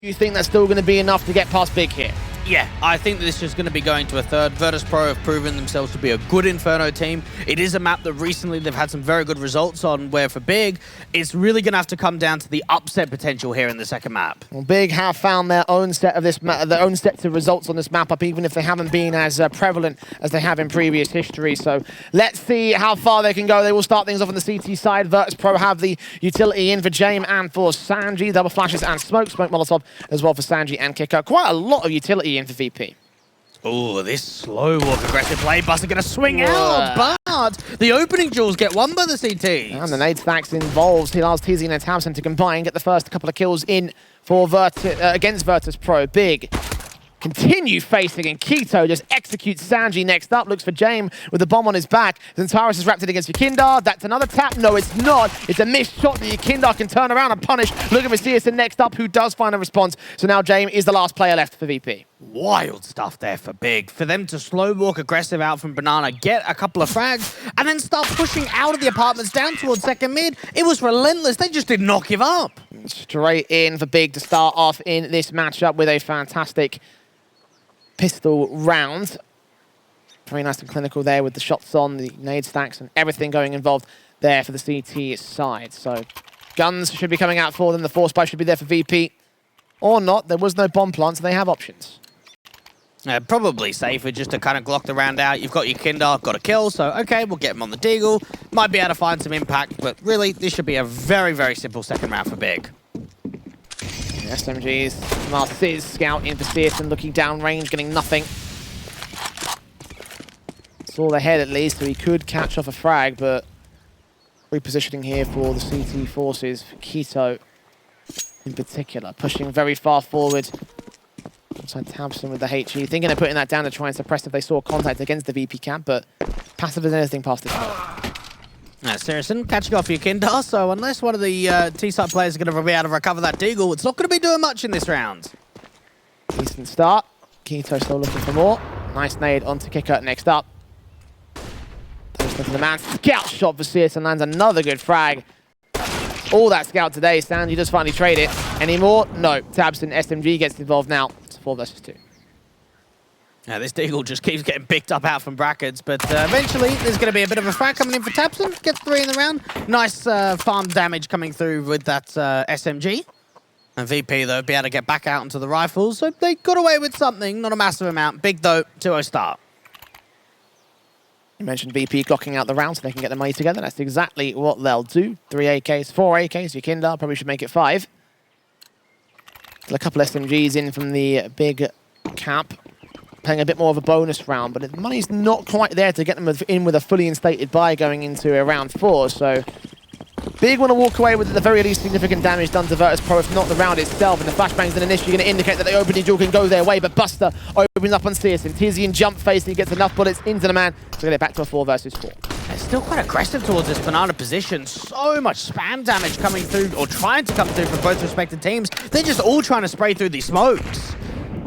You think that's still going to be enough to get past Big here? Yeah, I think this is going to be going to a third. Virtus.pro have proven themselves to be a good Inferno team. It is a map that recently they've had some very good results on, where for Big, it's really going to have to come down to the upset potential here in the second map. Well, Big have found their own set of their own sets of results on this map up, even if they haven't been as prevalent as they have in previous history. So let's see how far they can go. They will start things off on the CT side. Virtus.pro have the utility in for James and for Sanji. Double flashes and smoke Molotov as well for Sanji and qikert. Quite a lot of utility in for VP. Oh, this slow walk aggressive play. Buster going to swing out, but the opening duels get won by the CT. And the nade stacks involves. He allows tiziaN and tabseN to combine, get the first couple of kills in for against Virtus.pro. Big continue facing, and qikert just executes Sanji next up. Looks for James with the bomb on his back. xantares is wrapped in against yekindar. That's another tap. No, it's not. It's a missed shot that yekindar can turn around and punish. Looking for syrsoN next up, who does find a response. So now James is the last player left for VP. Wild stuff there for Big. For them to slow walk aggressive out from Banana, get a couple of frags, and then start pushing out of the apartments down towards second mid. It was relentless. They just did not give up. Straight in for Big to start off in this matchup with a fantastic pistol round. Very nice and clinical there with the shots on, the nade stacks, and everything going involved there for the CT side. So guns should be coming out for them. The force buy should be there for VP. Or not. There was no bomb plant, so they have options. Probably safer just to kind of glock the round out. You've got your yekindar, got a kill, so okay, we'll get him on the deagle. Might be able to find some impact, but really, this should be a very, very simple second round for Big. SMGs, Marciz scout in for syrsoN, looking downrange, getting nothing. Saw the head at least, so he could catch off a frag, but repositioning here for the CT forces, for qikert in particular, pushing very far forward. Outside tabseN with the HE, thinking of putting that down to try and suppress if they saw contact against the VP camp, but passive as anything past this point. syrsoN catching off yekindar, so unless one of the T-side players is going to be able to recover that deagle, it's not going to be doing much in this round. Decent start. qikert still looking for more. Nice nade onto qikert next up. The man, scout shot for syrsoN, lands another good frag. All that scout today. Sanji does finally trade it. Any more? No. tabseN SMG gets involved now. It's 4 versus 2. Now, this deagle just keeps getting picked up out from brackets, but eventually there's going to be a bit of a frag coming in for tabseN. Gets 3 in the round. Nice farm damage coming through with that SMG. And VP, though, be able to get back out into the rifles, so they got away with something. Not a massive amount. Big, though, 2-0 start. You mentioned VP glocking out the round so they can get the money together. That's exactly what they'll do. 3 AKs, 4 AKs. yekindar probably should make it 5. Still a couple SMGs in from the Big camp. Playing a bit more of a bonus round, but the money's not quite there to get them in with a fully instated buy going into a round 4. So Big want to walk away with at the very least significant damage done to Virtus.pro, if not the round itself. And the flashbangs and initially going to indicate that the opening duel can go their way, but Buster opens up on syrsoN. tiziaN jump face and he gets enough bullets into the man to get it back to a 4 versus 4. They're still quite aggressive towards this banana position. So much spam damage coming through, or trying to come through from both respective teams. They're just all trying to spray through these smokes.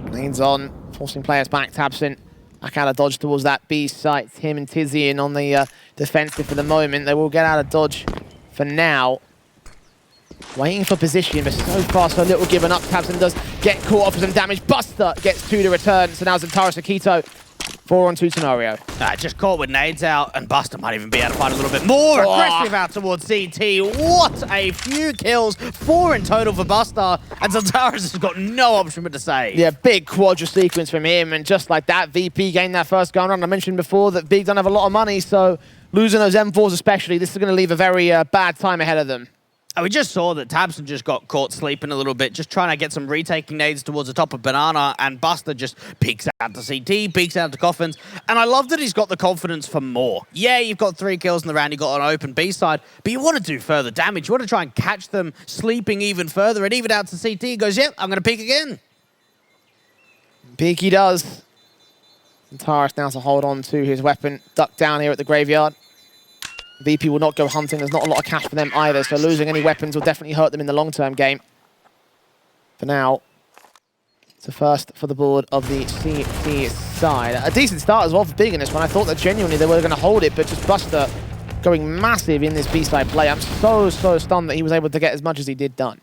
Leans on, forcing players back. tabseN back out of dodge towards that B site. Him and tiziaN on the defensive for the moment. They will get out of dodge for now. Waiting for position, but so far so little given up. tabseN does get caught off with some damage. Buster gets 2 to return. So now xantares to qikert. 4-on-2 scenario. Just caught with nades out, and Buster might even be able to find a little bit more aggressive out towards CT. What a few kills. 4 in total for Buster, and xantares has got no option but to save. Yeah, big quadra sequence from him, and just like that, VP gained that first gun run. I mentioned before that Big don't have a lot of money, so losing those M4s especially, this is going to leave a very bad time ahead of them. And we just saw that tabseN just got caught sleeping a little bit, just trying to get some retaking nades towards the top of Banana, and Buster just peeks out to CT, peeks out to Coffins. And I love that he's got the confidence for more. Yeah, you've got 3 kills in the round, you've got an open B side, but you want to do further damage. You want to try and catch them sleeping even further, and even out to CT, he goes, yep, I'm going to peek again. Peek he does. xantares now to hold on to his weapon, duck down here at the graveyard. VP will not go hunting. There's not a lot of cash for them either, so losing any weapons will definitely hurt them in the long-term game. For now, it's a first for the board of the CT side. A decent start as well for Big in this one. I thought that genuinely they were going to hold it, but just Buster going massive in this B-side play. I'm so stunned that he was able to get as much as he did done.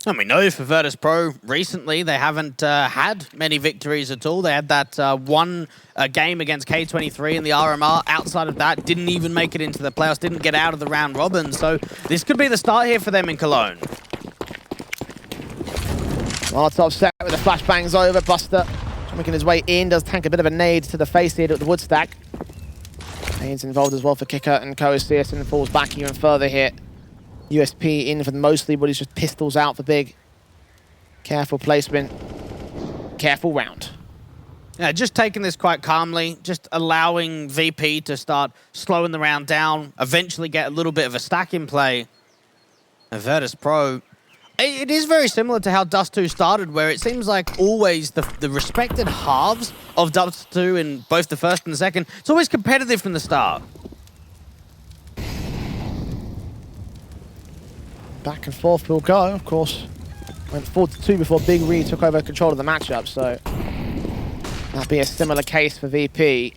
And we know for Virtus.pro, recently they haven't had many victories at all. They had that one game against K23 in the RMR. Outside of that, didn't even make it into the playoffs, didn't get out of the round robin. So this could be the start here for them in Cologne. Molotov set with the flashbangs over. Buster making his way in, does tank a bit of a nade to the face here at the wood stack. Nades involved as well for qikert and co. syrsoN falls back even further here. USP in for mostly, but he's just pistols out for big. Careful placement. Careful round. Yeah, just taking this quite calmly, just allowing VP to start slowing the round down, eventually get a little bit of a stack in play. And Virtus.pro, it is very similar to how Dust 2 started, where it seems like always the respected halves of Dust 2 in both the first and the second, it's always competitive from the start. Back and forth we'll go, of course. Went 4-2 before Big Ree took over control of the matchup, so that'd be a similar case for VP.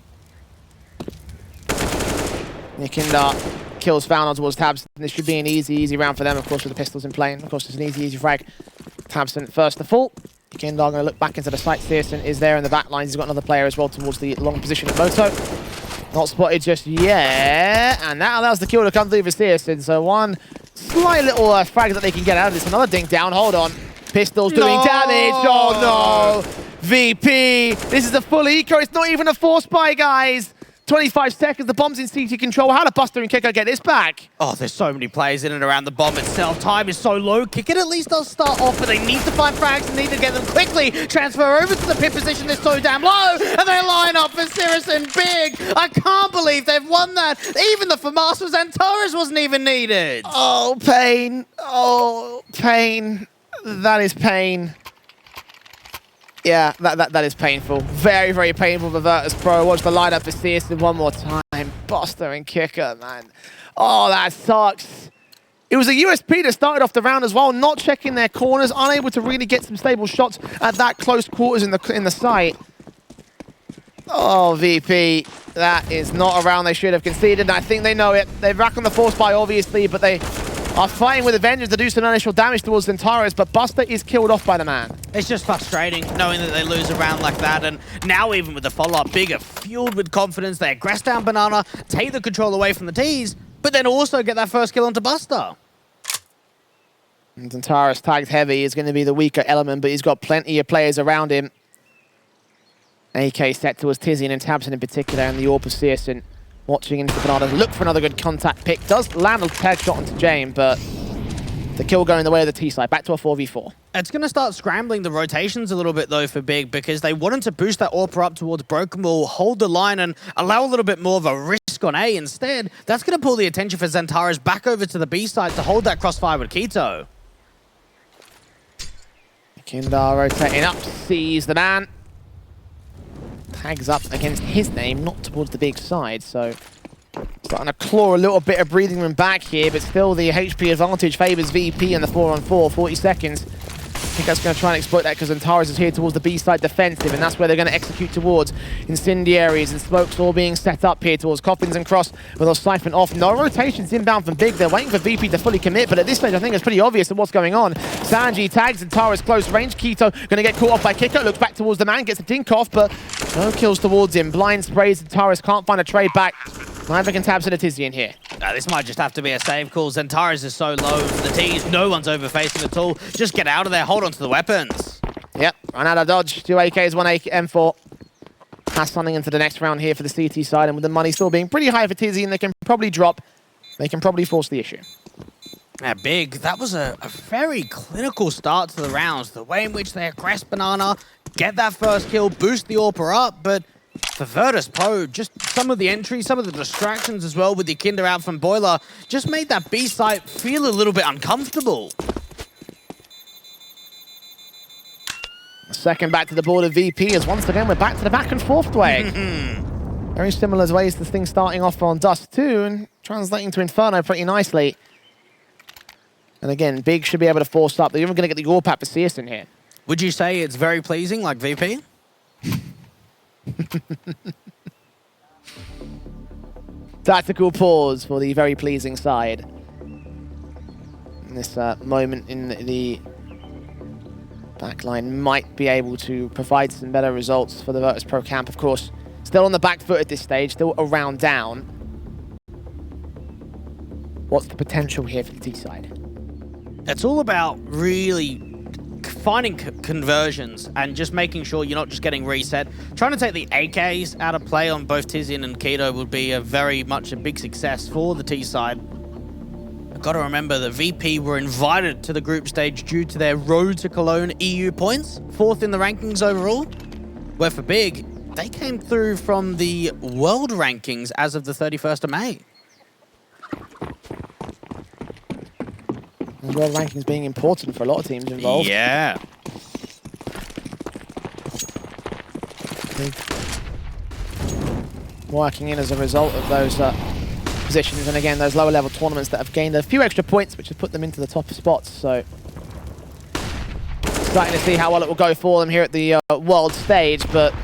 qikert kills Found towards tabseN. This should be an easy round for them, of course, with the pistols in play. Of course, it's an easy frag. tabseN first to fall. qikert going to look back into the sight. syrsoN is there in the back lines. He's got another player as well towards the long position of Moto. Not spotted just yet, and that allows the kill to come through for syrsoN. So one slight little frag that they can get out of this. Another dink down, hold on. Pistols doing damage, oh no! VP, this is a full eco, it's not even a force buy, guys! 25 seconds, the bomb's in CT control. How do Buster and qikert get this back? Oh, there's so many players in and around the bomb itself. Time is so low. qikert at least does start off, but they need to find frags and need to get them quickly. Transfer over to the pit position. They're so damn low, and they line up for syrsoN big. I can't believe they've won that. Even the FAMAS was Antares wasn't even needed. Oh, pain. Oh, pain. That is pain. Yeah, that is painful. Very painful for Virtus.pro. Watch the lineup for syrsoN one more time. Buster and qikert, man. Oh, that sucks. It was a USP that started off the round as well, not checking their corners, unable to really get some stable shots at that close quarters in the sight. Oh, VP, that is not a round they should have conceded, and I think they know it. They're back on the force buy, obviously, but they are fighting with a vengeance to do some initial damage towards Antares, but Buster is killed off by the man. It's just frustrating knowing that they lose a round like that, and now even with the follow-up, Big are fueled with confidence. They aggress down Banana, take the control away from the T's, but then also get that first kill onto Buster. And Antares tagged heavy is going to be the weaker element, but he's got plenty of players around him. AK set towards tiziaN and tabseN in particular, and the AWP of syrsoN watching into Banana. Look for another good contact pick. Does land a tag shot onto Jame, but the kill going the way of the T side. Back to a 4v4. It's going to start scrambling the rotations a little bit, though, for Big, because they wanted to boost that AWP up towards Broken Wall, hold the line, and allow a little bit more of a risk on A. Instead, that's going to pull the attention for Xantares back over to the B side to hold that crossfire with qikert. qikert rotating up, sees the man. Tags up against his name, not towards the Big side, so starting to claw a little bit of breathing room back here, but still the HP advantage favours VP in the 4-on-4, 40 seconds. I think that's going to try and exploit that because Antares is here towards the B side defensive, and that's where they're going to execute towards. Incendiaries and smokes all being set up here towards Coffins and Cross, but they'll siphon off. No rotations inbound from Big. They're waiting for VP to fully commit, but at this stage I think it's pretty obvious what's going on. Sanji tags Antares close range. qikert going to get caught off by qikert. Looks back towards the man, gets a dink off, but no kills towards him. Blind sprays. Antares can't find a trade back. Neither can tabseN a tiziaN here. This might just have to be a save call. Xantares is so low for the T's. No one's overfacing at all. Just get out of there. Hold on to the weapons. Yep, run out of dodge. 2 AKs, 1 M4. Pass running into the next round here for the CT side, and with the money still being pretty high for tiziaN, they can probably drop. They can probably force the issue. Yeah, Big. That was a very clinical start to the rounds. The way in which they aggress Banana, get that first kill, boost the AWP up, but for Virtus.pro, just some of the entries, some of the distractions as well with the qikert out from Boiler, just made that B site feel a little bit uncomfortable. Second back to the board of VP as once again we're back to the back and forth way. Very similar ways to things starting off on Dust 2 and translating to Inferno pretty nicely. And again, Big should be able to force up. They're even going to get the AWP for syrsoN here. Would you say it's very pleasing like VP? Tactical pause for the very pleasing side. In this moment in the Backline might be able to provide some better results for the Virtus.pro camp, of course. Still on the back foot at this stage, still a round down. What's the potential here for the T side? It's all about really finding conversions and just making sure you're not just getting reset. Trying to take the AKs out of play on both tiziaN and qikert would be very much a big success for the T side. I've got to remember that VP were invited to the group stage due to their road to Cologne EU points, 4th in the rankings overall, where for Big, they came through from the world rankings as of the 31st of May. World rankings being important for a lot of teams involved. Yeah. Working in as a result of those positions, and again, those lower level tournaments that have gained a few extra points, which have put them into the top spots. So, starting to see how well it will go for them here at the world stage, but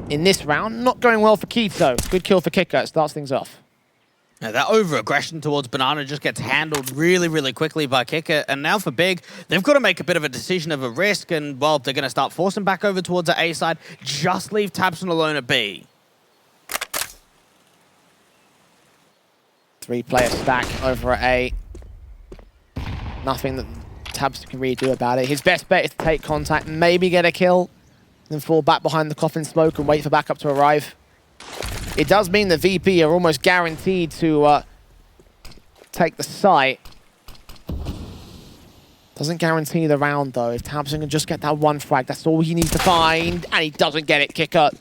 in this round, not going well for qikert. Good kill for qikert, starts things off. Now that over-aggression towards Banana just gets handled really, really quickly by qikert. And now for Big, they've got to make a bit of a decision of a risk. And, well, they're going to start forcing back over towards the A side. Just leave tabseN alone at B. 3-player stack over at A. Nothing that tabseN can really do about it. His best bet is to take contact, maybe get a kill, then fall back behind the coffin smoke and wait for backup to arrive. It does mean the VP are almost guaranteed to take the site. Doesn't guarantee the round, though. If tabseN can just get that one frag, that's all he needs to find. And he doesn't get it. qikert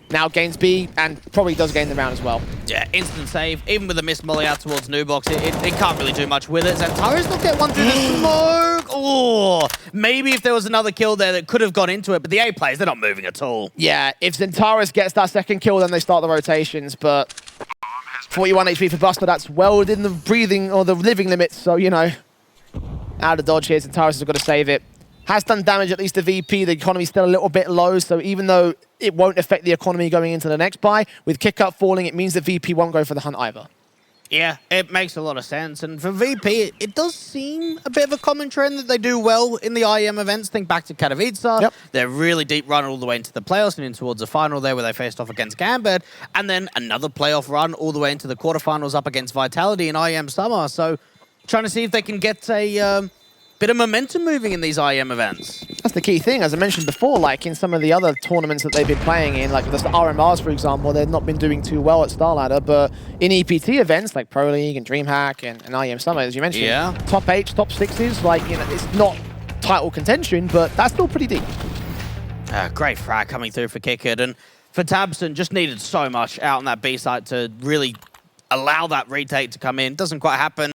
now gains B and probably does gain the round as well. Yeah, instant save. Even with a missed molly out towards Nubox, it can't really do much with it. Xantares not get one through the smoke. Oh, maybe if there was another kill there that could have gone into it, but the A players, they're not moving at all. Yeah, if Xantares gets that second kill, then they start the rotations, but 41 HP for Buster, that's well within the breathing or the living limits, so, you know, out of dodge here, Xantares has got to save it. Has done damage at least to VP, the economy's still a little bit low, so even though it won't affect the economy going into the next buy, with qikert falling, it means that VP won't go for the hunt either. Yeah, it makes a lot of sense. And for VP, it does seem a bit of a common trend that they do well in the IEM events. Think back to Katowice. Yep. They're really deep run all the way into the playoffs and in towards the final there where they faced off against Gambit. And then another playoff run all the way into the quarterfinals up against Vitality in IEM Summer. So trying to see if they can get a bit of momentum moving in these IEM events. That's the key thing, as I mentioned before, like in some of the other tournaments that they've been playing in, like the RMRs, for example, they've not been doing too well at Star Ladder, but in EPT events like Pro League and DreamHack and IEM Summer, as you mentioned, yeah, top 8, top 6s, like, you know, it's not title contention, but that's still pretty deep. Great frag coming through for qikert, and for tabseN, just needed so much out on that B side to really allow that retake to come in. Doesn't quite happen.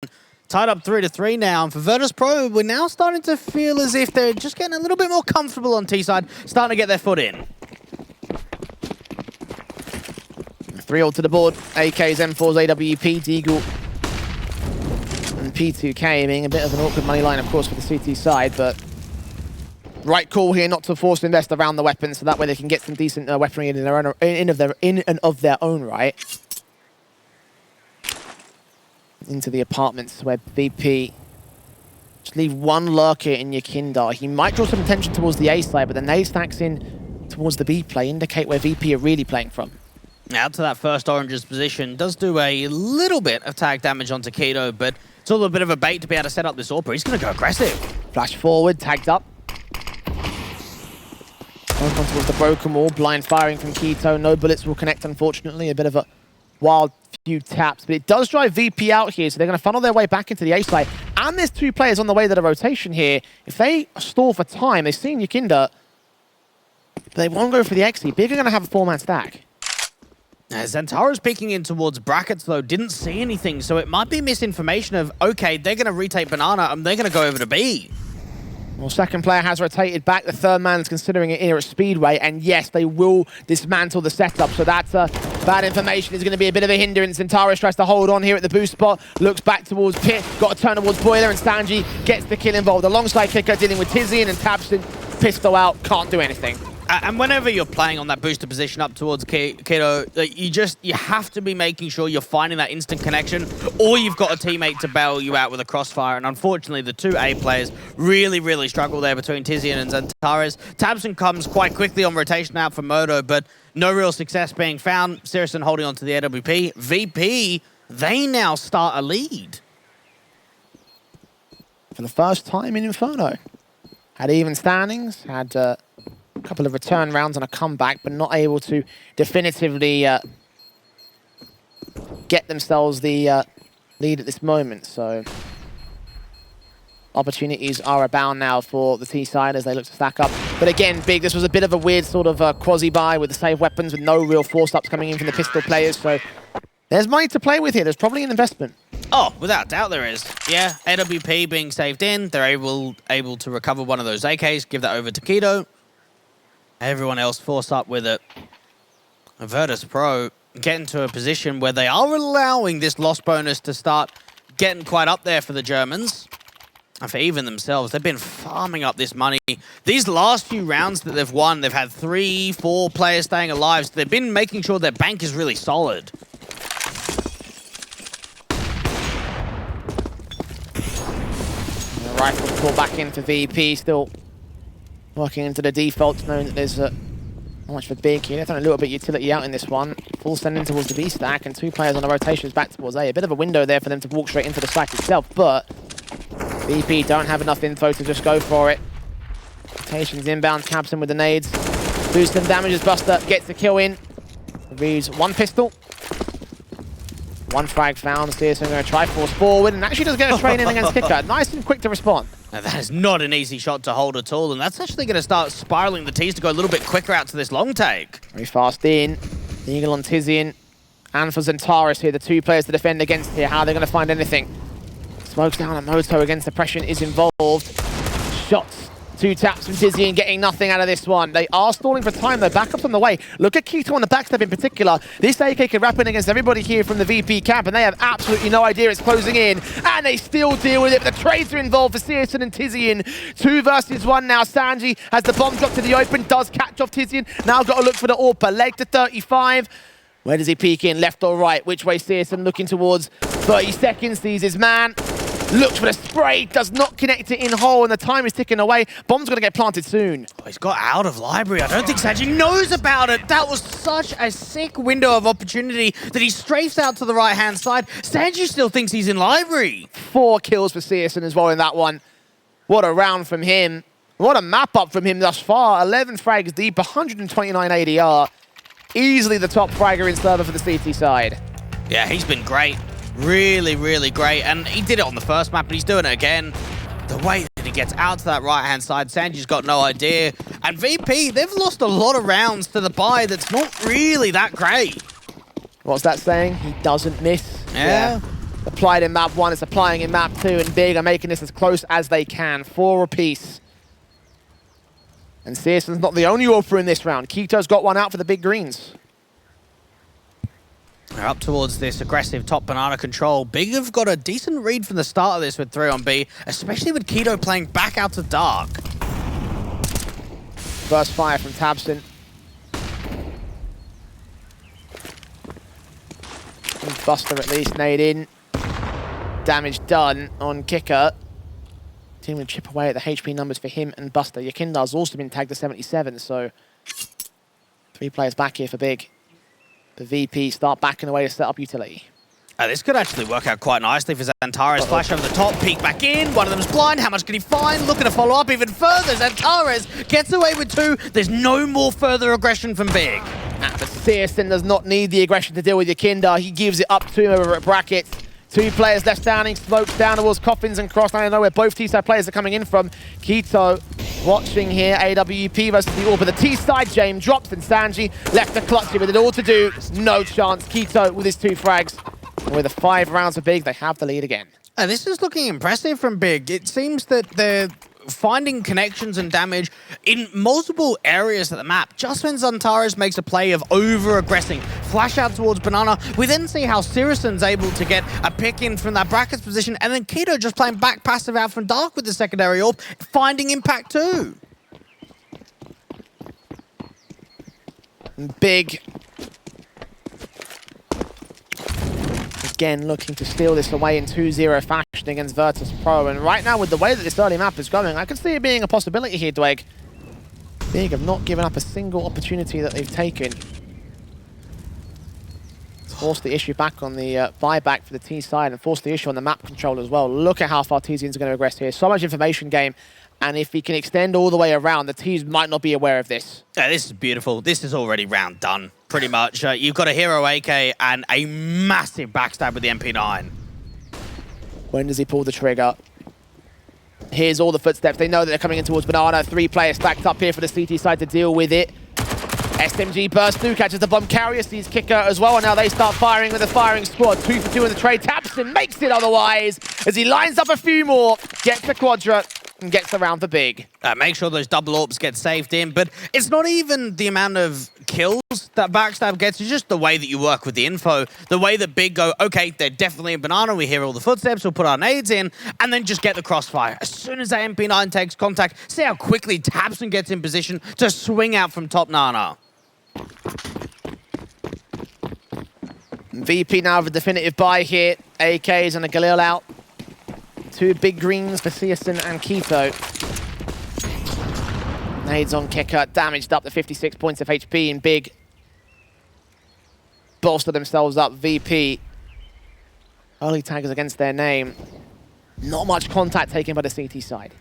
Tied up 3-3 now, and for Virtus.pro, we're now starting to feel as if they're just getting a little bit more comfortable on T side, starting to get their foot in. 3-all to the board. AKs, M4s, AWP, Deagle, and P2K being a bit of an awkward money line, of course, for the CT side, but right call here not to force to invest around the weapons, so that way they can get some decent weaponry in and of their own right. Into the apartments where VP just leave one lurker in your qikert. He might draw some attention towards the A side, but then A stacks in towards the B play, indicate where VP are really playing from. Out to that first Orange's position, does do a little bit of tag damage onto qikert, but it's all a bit of a bait to be able to set up this AWP. He's going to go aggressive. Flash forward, tagged up. Going on towards the broken wall, blind firing from qikert. No bullets will connect, unfortunately. A bit of a wild few taps, but it does drive VP out here, so they're going to funnel their way back into the A side. And there's 2 players on the way to the rotation here. If they stall for time, they've seen qikert, but they won't go for the XE. Big are going to have a 4-man stack. Xantares peeking in towards brackets, though, didn't see anything, so it might be misinformation of, okay, they're going to retake Banana, and they're going to go over to B. Well, second player has rotated back. The third man is considering it here at Speedway, and yes, they will dismantle the setup, so that's bad information. Is going to be a bit of a hindrance. Xantares tries to hold on here at the boost spot, looks back towards Pit, got to turn towards Boiler, and Stanji gets the kill involved. Alongside qikert dealing with tiziaN and tabseN, pistol out, can't do anything. And whenever you're playing on that booster position up towards qikert, like, you have to be making sure you're finding that instant connection, or you've got a teammate to bail you out with a crossfire. And unfortunately, the two A players really, really struggle there between tiziaN and xantares. tabseN comes quite quickly on rotation out for Moto, but no real success being found. syrsoN holding on to the AWP. VP, they now start a lead. For the first time in Inferno. Had even standings, had a couple of return rounds and a comeback, but not able to definitively get themselves the lead at this moment. So opportunities are abound now for the T side as they look to stack up. But again, Big, this was a bit of a weird sort of quasi-buy with the save weapons with no real force-ups coming in from the pistol players. So there's money to play with here. There's probably an investment. Oh, without doubt there is. Yeah, AWP being saved in. They're able to recover one of those AKs, give that over to qikert. Everyone else forced up with it. Virtus.pro get into a position where they are allowing this loss bonus to start getting quite up there for the Germans. And for even themselves, they've been farming up this money. These last few rounds that they've won, they've had 3, 4 players staying alive. So they've been making sure their bank is really solid. Rifle pull back in for VP, still working into the default, knowing that there's not much for Big here. They're throwing a little bit of utility out in this one. Full sending towards the B stack, and 2 players on the rotations back towards A. A bit of a window there for them to walk straight into the stack itself, but VP don't have enough info to just go for it. Rotations inbound, tabseN with the nades. Boosts them damage as Buster gets the kill in. Reads 1 pistol. 1 frag found. syrsoN going to try force forward, and actually does get a train in against qikert. Nice and quick to respond. Now that is not an easy shot to hold at all, and that's actually going to start spiraling the T's to go a little bit quicker out to this long take. Very fast in. Eagle on tiziaN, and for xantares here, the 2 players to defend against here. How are they going to find anything? Smokes down on Moto against the pressure is involved. Shots. 2 taps from tiziaN, getting nothing out of this one. They are stalling for time, though. Backups on the way. Look at qikert on the backstep in particular. This AK can wrap in against everybody here from the VP camp, and they have absolutely no idea it's closing in. And they still deal with it, but the trades are involved for syrsoN and tiziaN. 2 versus 1 now. sanji has the bomb drop to the open, does catch off tiziaN. Now got to look for the AWPer. Leg to 35. Where does he peek in? Left or right? Which way syrsoN looking towards? 30 seconds, sees his man. Looks for the spray, does not connect it in hole, and the time is ticking away. Bomb's going to get planted soon. Oh, he's got out of library. I don't think sanji knows about it. That was such a sick window of opportunity that he strafes out to the right-hand side. sanji still thinks he's in library. 4 kills for syrsoN as well in that one. What a round from him. What a map up from him thus far. 11 frags deep, 129 ADR. Easily the top fragger in server for the CT side. Yeah, he's been great. Really, really great. And he did it on the first map, but he's doing it again. The way that he gets out to that right-hand side, sanji's got no idea. And VP, they've lost a lot of rounds to the buy that's not really that great. What's that saying? He doesn't miss. Yeah. Applied in map 1, it's applying in map 2, and Big are making this as close as they can. 4 apiece. And syrsoN's not the only AWPer in this round. qikert got one out for the big greens. They're up towards this aggressive top banana control. Big have got a decent read from the start of this with 3 on B, especially with qikert playing back out to dark. First fire from tabseN. Buster at least nade in. Damage done on qikert. Team will chip away at the HP numbers for him and Buster. Yakindar's also been tagged to 77, so 3 players back here for Big. The VP start backing away to set up utility. This could actually work out quite nicely for xantares. Flash over the top, peek back in. One of them's blind. How much can he find? Looking to follow up even further. xantares gets away with 2. There's no more further aggression from Big. But syrsoN does not need the aggression to deal with Yakindar. He gives it up to him over at brackets. 2 players left standing, smokes down towards coffins and cross. I don't know where both T-side players are coming in from. qikert watching here, AWP versus the AWPer. The T-side, James drops, and sanji left to clutch it with it all to do. No chance. qikert with his 2 frags. And with the 5 rounds of Big, they have the lead again. This is looking impressive from Big. It seems that they're finding connections and damage in multiple areas of the map. Just when xantares makes a play of over-aggressing, flash out towards banana, we then see how syrsoN's able to get a pick in from that brackets position, and then qikert just playing back passive out from dark with the secondary AWP, finding impact too. And Big. Again, looking to steal this away in 2-0 fashion against Virtus.pro. And right now, with the way that this early map is going, I can see it being a possibility here, Dweg. Big have not given up a single opportunity that they've taken. Force the issue back on the buyback for the T side and force the issue on the map control as well. Look at how far tiziaNs are going to regress here. So much information game. And if he can extend all the way around, the T's might not be aware of this. Yeah, this is beautiful. This is already round done, pretty much. You've got a hero AK and a massive backstab with the MP9. When does he pull the trigger? Here's all the footsteps. They know that they're coming in towards Banana. 3 players stacked up here for the CT side to deal with it. SMG burst through, catches the bomb carrier, sees qikert as well, and now they start firing with a firing squad. 2 for 2 in the trade. tabseN makes it otherwise as he lines up a few more, gets the quadra, and gets the round for Big. Make sure those double orbs get saved in, but it's not even the amount of kills that backstab gets, it's just the way that you work with the info, the way that Big go, okay, they're definitely a Banana, we hear all the footsteps, we'll put our nades in, and then just get the crossfire. As soon as that MP9 takes contact, see how quickly tabseN gets in position to swing out from top Nana. VP now with a definitive buy here. AKs and a Galil out. 2 big greens for syrsoN and Keto. Nades on qikert, damaged up to 56 points of HP, and Big bolster themselves up. VP. Early taggers against their name. Not much contact taken by the CT side.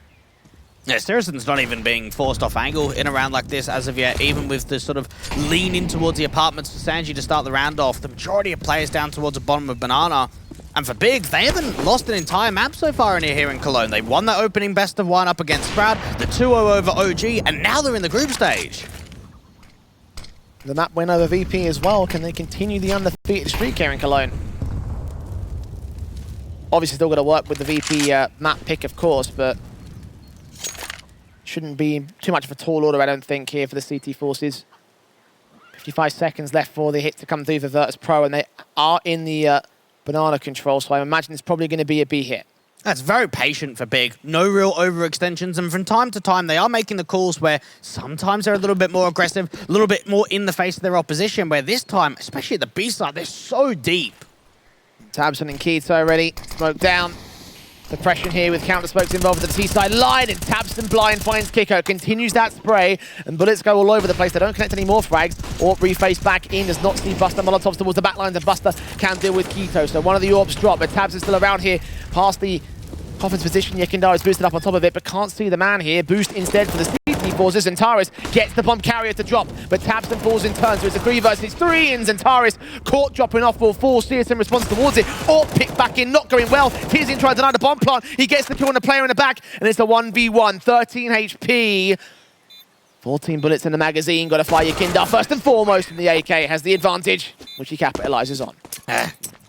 Yeah, syrsoN's not even being forced off angle in a round like this as of yet, even with the sort of lean in towards the apartments for Sanji to start the round off. The majority of players down towards the bottom of Banana. And for Big, they haven't lost an entire map so far in here in Cologne. They won that opening best of 1 up against Sprout, the 2-0 over OG, and now they're in the group stage. The map win over VP as well. Can they continue the undefeated streak here in Cologne? Obviously still got to work with the VP map pick, of course, but shouldn't be too much of a tall order, I don't think, here for the CT forces. 55 seconds left for the hit to come through for Virtus.pro, and they are in the Banana control, so I imagine it's probably going to be a B hit. That's very patient for Big. No real overextensions, and from time to time, they are making the calls where sometimes they're a little bit more aggressive, a little bit more in the face of their opposition, where this time, especially at the B side, they're so deep. tabseN and Keto already. Smoke down. Suppression here with counter smokes involved with the T side line, and tabseN blind finds qikert, continues that spray, and bullets go all over the place. They don't connect any more frags, or reface back in, does not see Buster. Molotovs towards the back lines, and Buster can deal with Keto. So one of the orbs drop, but tabseN's still around here, past the Coffin's position. Yekindar is boosted up on top of it, but can't see the man here. Boost instead for the CT forces, and Taris gets the bomb carrier to drop, but tabseN falls in turn, so it's a 3 versus 3, and Taris caught dropping off will fall. syrsoN responds towards it, or picked back in, not going well. tiziaN tries to deny the bomb plant, he gets the kill on the player in the back, and it's a 1v1, 13 HP. 14 bullets in the magazine, got to fire Yekindar first and foremost, and the AK has the advantage, which he capitalizes on.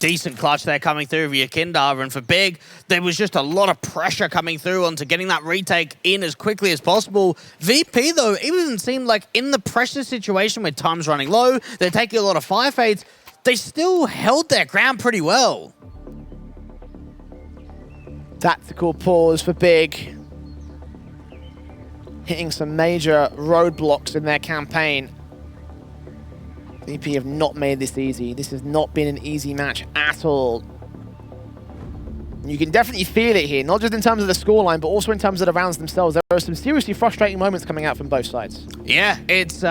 Decent clutch there coming through via Yekindar, and for Big, there was just a lot of pressure coming through onto getting that retake in as quickly as possible. VP, though, even seemed like in the pressure situation where time's running low, they're taking a lot of fire fades, they still held their ground pretty well. Tactical pause for Big. Hitting some major roadblocks in their campaign. VP have not made this easy. This has not been an easy match at all. You can definitely feel it here, not just in terms of the scoreline, but also in terms of the rounds themselves. There are some seriously frustrating moments coming out from both sides. Yeah, it's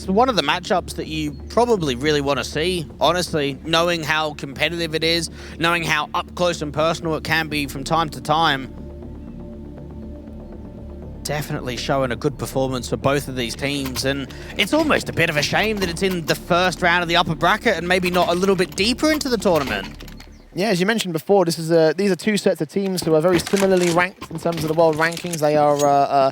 one of the matchups that you probably really want to see, honestly, knowing how competitive it is, knowing how up close and personal it can be from time to time. Definitely showing a good performance for both of these teams, and it's almost a bit of a shame that it's in the first round of the upper bracket and maybe not a little bit deeper into the tournament. Yeah, as you mentioned before, these are 2 sets of teams who are very similarly ranked in terms of the world rankings. They are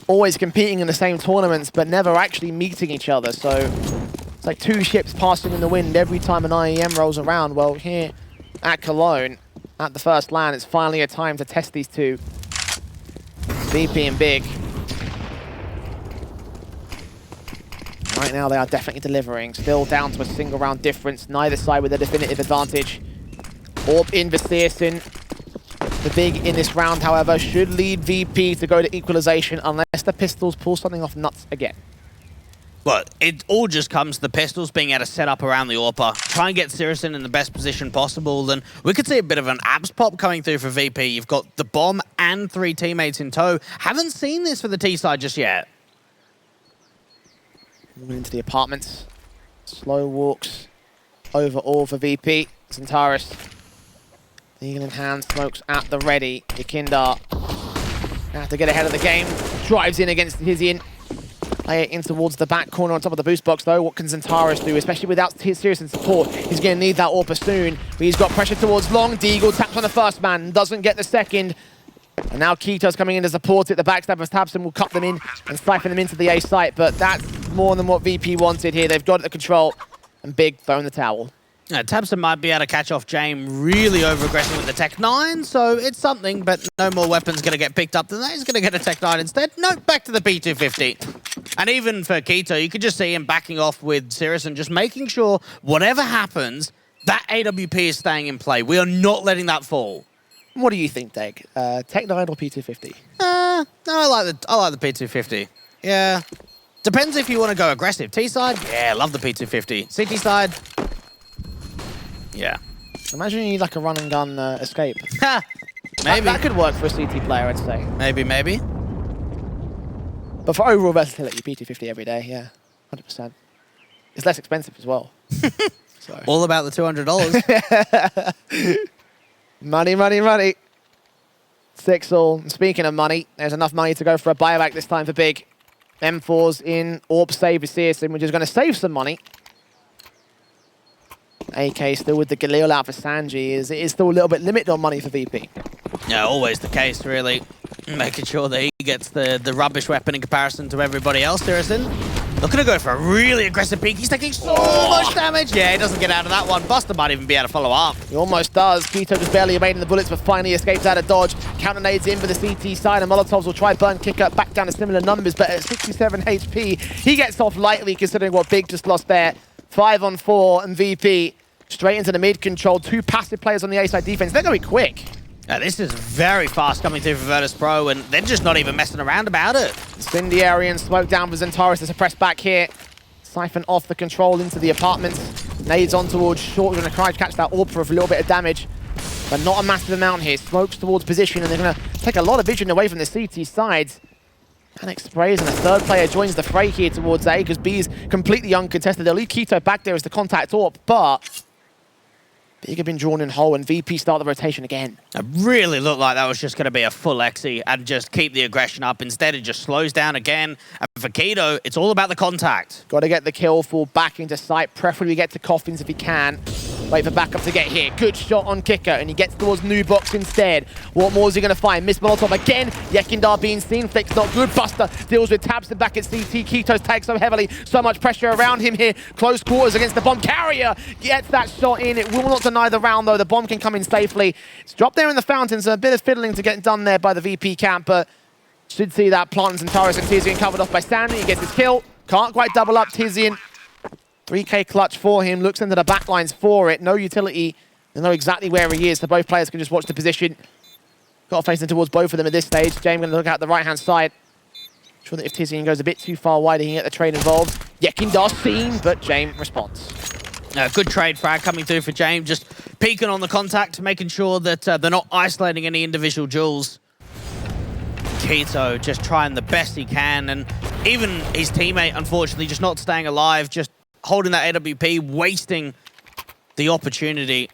always competing in the same tournaments, but never actually meeting each other. So it's like 2 ships passing in the wind every time an IEM rolls around. Well, here at Cologne, at the first LAN, it's finally a time to test these two. VP and Big. Right now they are definitely delivering. Still down to a single round difference. Neither side with a definitive advantage. Orb in for syrsoN. The Big in this round, however, should lead VP to go to equalization unless the Pistols pull something off nuts again. But it all just comes to the pistols being able to set up around the AWPer, try and get syrsoN in the best position possible, then we could see a bit of an abs pop coming through for VP. You've got the bomb and 3 teammates in tow. Haven't seen this for the T side just yet. Moving into the apartments. Slow walks over all for VP. Centaurus. Eagle in hand, smokes at the ready. qikert have to get ahead of the game. Drives in against tiziaN. Play it in towards the back corner on top of the boost box, though. What can Centaurus do? Especially without syrsoN support. He's going to need that AWPer soon. But he's got pressure towards long. Deagle taps on the first man, doesn't get the second. And now qikert coming in to support it. The backstab of tabseN will cut them in and siphon them into the A site. But that's more than what VP wanted here. They've got it at control. And Big throwing the towel. tabseN might be able to catch off James really over-aggressive with the Tech 9, so it's something, but no more weapons going to get picked up than that. He's going to get a Tech 9 instead. No, back to the P250. And even for qikert, you could just see him backing off with syrsoN, just making sure whatever happens, that AWP is staying in play. We are not letting that fall. What do you think, Deg? Tech 9 or P250? No, I like the P250. Yeah. Depends if you want to go aggressive. T side, yeah, love the P250. CT side, yeah. Imagine you need like a run and gun escape. Maybe. That could work for a CT player, I'd say. Maybe. But for overall versatility, P250 every day, yeah, 100%. It's less expensive as well. So. All about the $200. Money. 6-all. Speaking of money, there's enough money to go for a buyback this time for Big. M4's in, AWP save with syrsoN, which is going to save some money. AK still with the Galil out for Sanji. It is still a little bit limited on money for VP. Yeah, always the case, really. Making sure that he gets the rubbish weapon in comparison to everybody else, syrsoN. Looking to go for a really aggressive peek. He's taking so much damage. Yeah, he doesn't get out of that one. Buster might even be able to follow up. He almost does. qikert just barely evading the bullets, but finally escapes out of dodge. Counter nades in for the CT side, and Molotovs will try burn qikert back down to similar numbers, but at 67 HP, he gets off lightly considering what Big just lost there. 5 on 4, and VP straight into the mid control. 2 passive players on the A side defense. They're going to be quick. This is very fast coming through for Virtus.pro, and they're just not even messing around about it. Incendiary and smoke down for Centaurus to suppress back here. Siphon off the control into the apartments. Nades on towards short. Going to try to catch that AWP for a little bit of damage, but not a massive amount here. Smokes towards position, and they're going to take a lot of vision away from the CT sides. Panic sprays, and a third player joins the fray here towards A, because B is completely uncontested. They'll leave qikert back there as the contact AWP, but Big have been drawn in whole, and VP start the rotation again. It really looked like that was just going to be a full exi and just keep the aggression up. Instead, it just slows down again. And for qikert, it's all about the contact. Got to get the kill, fall back into sight, preferably get to coffins if he can. Wait for backup to get here. Good shot on qikert, and he gets towards new box instead. What more is he going to find? Miss Molotov again. qikert being seen. Flick's not good. Buster deals with tabseN back at CT. qikert tagged so heavily. So much pressure around him here. Close quarters against the bomb carrier. Gets that shot in. It will not deny the round, though. The bomb can come in safely. It's dropped there in the fountains. A bit of fiddling to get done there by the VP camp, but should see that plant Centaurus and tiziaN covered off by Stanley. He gets his kill. Can't quite double up tiziaN. 3K clutch for him, looks into the backlines for it. No utility, they know exactly where he is, so both players can just watch the position. Got to face him towards both of them at this stage. James going to look out the right-hand side. Sure that if tiziaN goes a bit too far wide, he can get the trade involved. qikert seen, but James responds. Good trade frag coming through for James, just peeking on the contact, making sure that they're not isolating any individual duels. qikert just trying the best he can, and even his teammate, unfortunately, just not staying alive, just holding that AWP, wasting the opportunity.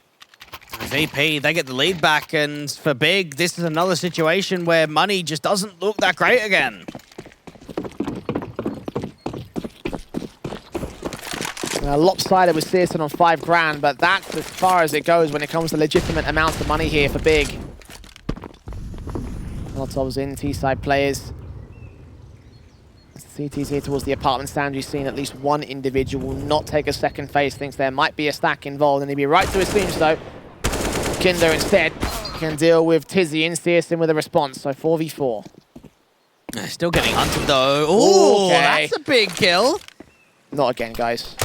VP, they get the lead back, and for Big, this is another situation where money just doesn't look that great again. Lopsided with syrsoN on 5 grand, but that's as far as it goes when it comes to legitimate amounts of money here for Big. Molotovs in, T-side players. CT's here towards the apartment. Sanji's seen at least one individual will not take a second phase. Thinks there might be a stack involved, and he'd be right to assume so. qikert instead can deal with tiziaN. syrsoN with a response, so 4v4. Still getting hunted though. Ooh, okay. That's a big kill. Not again, guys.